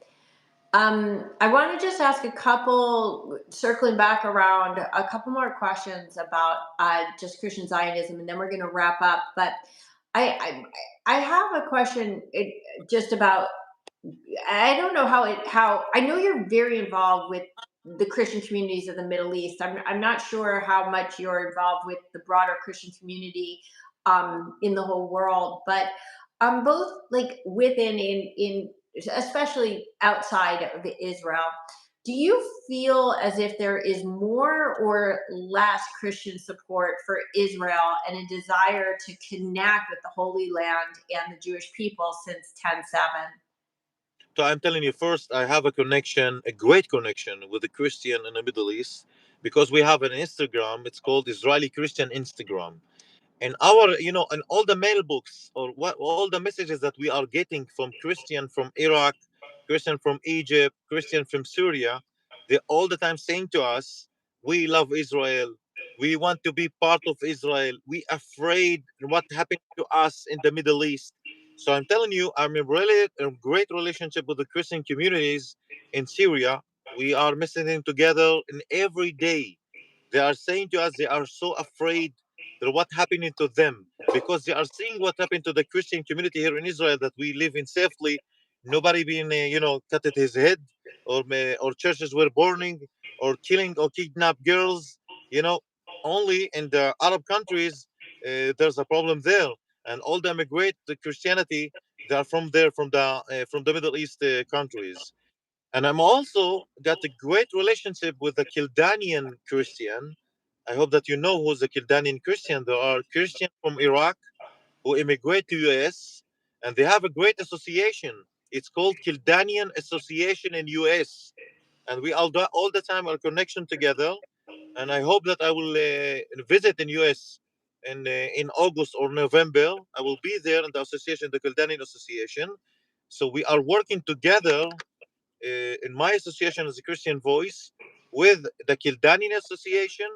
S1: I want to just ask a couple, circling back around, a couple more questions about just Christian Zionism, and then we're going to wrap up. But I, I have a question just about. I don't know how I know you're very involved with the Christian communities of the Middle East. I'm not sure how much you're involved with the broader Christian community in the whole world, but both like within in especially outside of Israel. Do you feel as if there is more or less Christian support for Israel and a desire to connect with the Holy Land and the Jewish people since 10/7?
S2: So I'm telling you, first, I have a connection, a great connection with the Christian in the Middle East because we have an Instagram. It's called Israeli Christian Instagram. And and all the mail books or what all the messages that we are getting from Christian from Iraq, Christian from Egypt, Christian from Syria, they all the time saying to us, we love Israel, we want to be part of Israel, we afraid what happened to us in the Middle East. So I'm telling you, I'm in really a great relationship with the Christian communities in Syria. We are messaging together in every day. They are saying to us they are so afraid that what happening to them because they are seeing what happened to the Christian community here in Israel that we live in safely. Nobody being cut at his head, or churches were burning, or killing or kidnap girls. You know, only in the Arab countries there's a problem there, and all the immigrate the Christianity they are from there from the Middle East countries. And I'm also got a great relationship with the Kildanian Christian. I hope that you know who's the Kildanian Christian. There are Christians from Iraq who immigrate to US, and they have a great association. It's called Kildanian Association in US, and we all the time are connection together. And I hope that I will visit in US in August or November. I will be there in the association, the Kildanian Association. So we are working together in my association as a Christian Voice with the Kildanian Association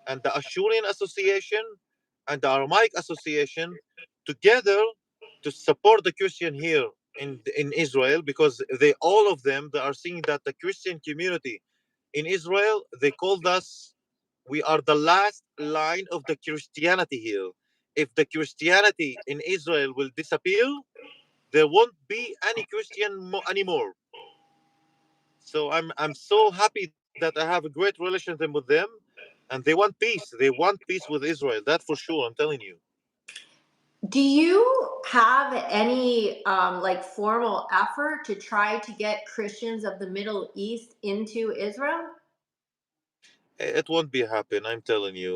S2: and the Ashurian Association and the Aramaic Association together to support the Christian here in Israel, because they all of them they are seeing that the Christian community in Israel, they called us, we are the last line of the Christianity here. If the Christianity in Israel will disappear, there won't be any Christian anymore. So I'm so happy that I have a great relationship with them, and they want peace. They want peace with Israel. That for sure. I'm telling you.
S1: Do you have any like formal effort to try to get Christians of the Middle East into Israel?
S2: It won't be happen. I'm telling you.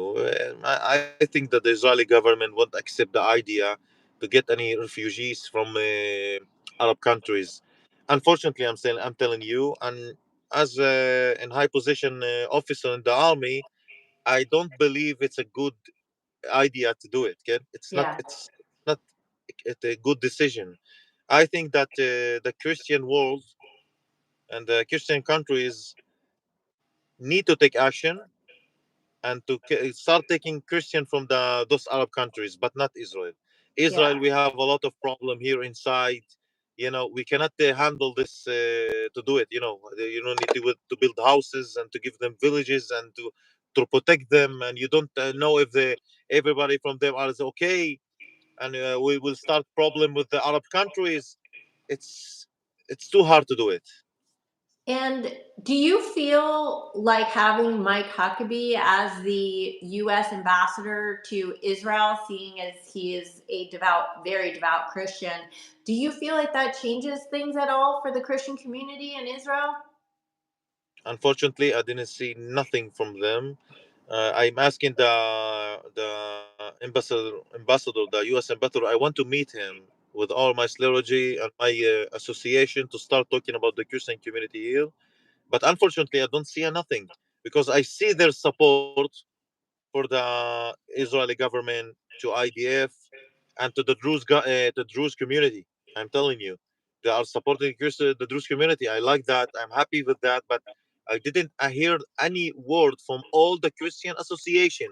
S2: I think that the Israeli government won't accept the idea to get any refugees from Arab countries. Unfortunately, I'm telling you, and as in high position officer in the army, I don't believe it's a good idea to do it. Okay?
S1: Yeah.
S2: Not a good decision. I think that the Christian world and the Christian countries need to take action and to start taking Christian from the those Arab countries, but not Israel.
S1: Yeah.
S2: Israel, we have a lot of problem here inside. We cannot handle this to do it. Need to build houses and to give them villages and to protect them, and you don't know if everybody from them are okay, and we will start problem with the Arab countries. It's too hard to do it.
S1: And do you feel like having Mike Huckabee as the U.S. ambassador to Israel, seeing as he is a devout, very devout Christian, do you feel like that changes things at all for the Christian community in Israel?
S2: Unfortunately, I didn't see nothing from them. I'm asking the ambassador, the U.S. ambassador. I want to meet him with all my clergy and my association to start talking about the Christian community here. But unfortunately, I don't see nothing because I see their support for the Israeli government, to IDF, and to the Druze community. I'm telling you. They are supporting the Druze community. I like that. I'm happy with that. But I hear any word from all the Christian association.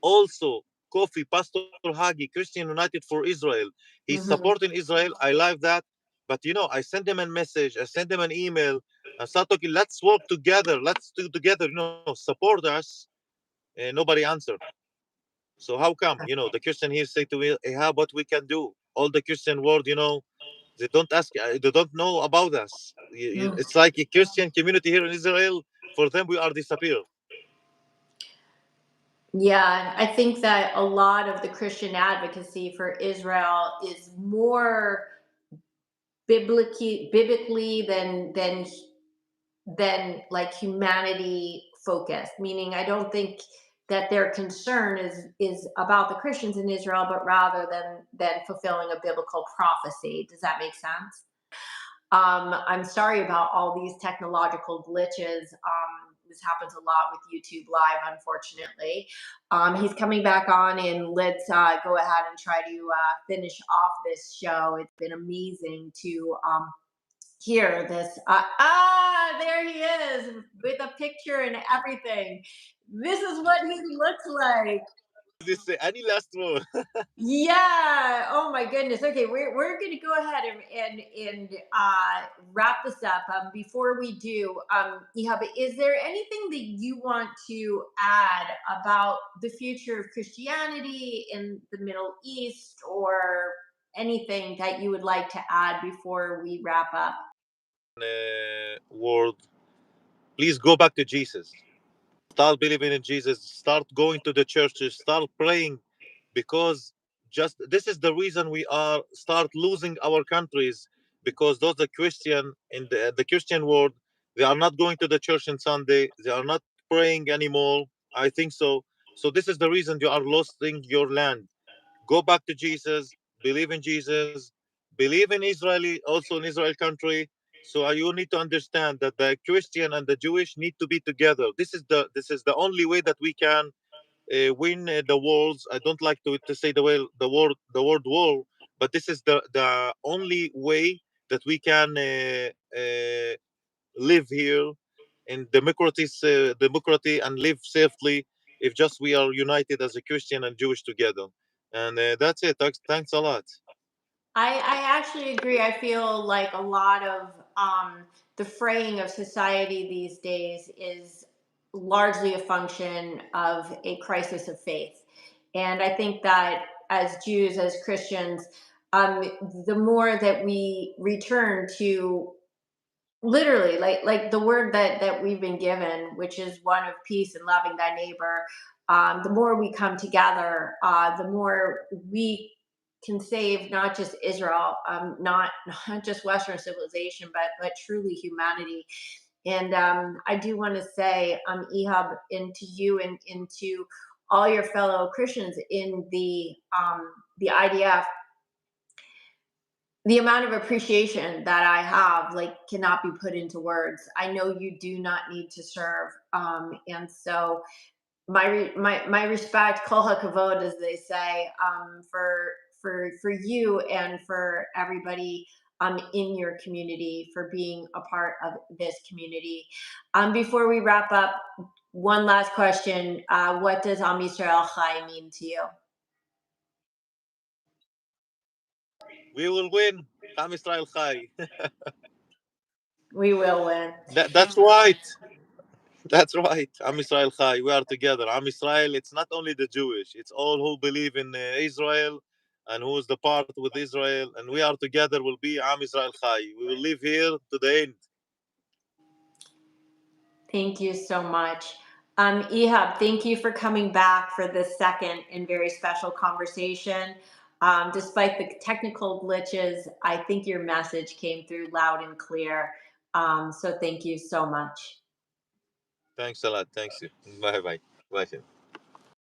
S2: Also, Kofi, Pastor Hagi, Christian United for Israel. He's
S1: Mhm.
S2: supporting Israel. I like that. But I send him a message. I send him an email. I start talking. Let's work together. Let's do together. Support us. And nobody answered. So how come? The Christian here say to me, "Hey, how what we can do?" All the Christian world, they don't ask. They don't know about us.
S1: Mm.
S2: It's like a Christian community here in Israel. For them, we are disappeared.
S1: Yeah, I think that a lot of the Christian advocacy for Israel is more biblically than like humanity focused. Meaning, I don't think that their concern is about the Christians in Israel, but rather than fulfilling a biblical prophecy. Does that make sense? I'm sorry about all these technological glitches. This happens a lot with YouTube Live, unfortunately. He's coming back on, and let's go ahead and try to finish off this show. It's been amazing to hear this. There he is with a picture and everything. This is what he looks like.
S2: This any last word?
S1: Yeah. Oh my goodness. Okay, we're gonna go ahead and wrap this up. Before we do, Ihab, is there anything that you want to add about the future of Christianity in the Middle East, or anything that you would like to add before we wrap up?
S2: Word. Please go back to Jesus. Start believing in Jesus. Start going to the churches. Start praying, because just this is the reason we are start losing our countries, because those are Christian in the Christian world, they are not going to the church on Sunday. They are not praying anymore. I think so. So this is the reason you are losing your land. Go back to Jesus. Believe in Jesus. Believe in Israeli, also in Israel country. So you need to understand that the Christian and the Jewish need to be together. This is the only way that we can win the wars. I don't like to say the word war, but this is the only way that we can live here in democracy and live safely, if just we are united as a Christian and Jewish together. And that's it. Thanks a lot.
S1: I actually agree. I feel like a lot of the fraying of society these days is largely a function of a crisis of faith. And I think that as Jews, as Christians, the more that we return to literally like the word that we've been given, which is one of peace and loving thy neighbor, the more we come together, the more we can save not just Israel, not just Western civilization, but truly humanity. And I do want to say, Ehab, into you and into all your fellow Christians in the IDF, the amount of appreciation that I have like cannot be put into words. I know you do not need to serve, and so my respect, kol hakavod, as they say, for you and for everybody in your community for being a part of this community. Before we wrap up, one last question: what does Am Yisrael Chai mean to you?
S2: We will win. Am Israel Chai.
S1: We will win.
S2: That's right. That's right. Am Israel Chai. We are together. Am Israel. It's not only the Jewish. It's all who believe in Israel and who is the part with Israel. And we are together. Will be Am Israel Chai. We will live here to the end.
S1: Thank you so much. Ehab, thank you for coming back for this second and very special conversation. Despite the technical glitches, I think your message came through loud and clear. So thank you so much.
S2: Thanks a lot. Thanks you. Bye bye. Bye.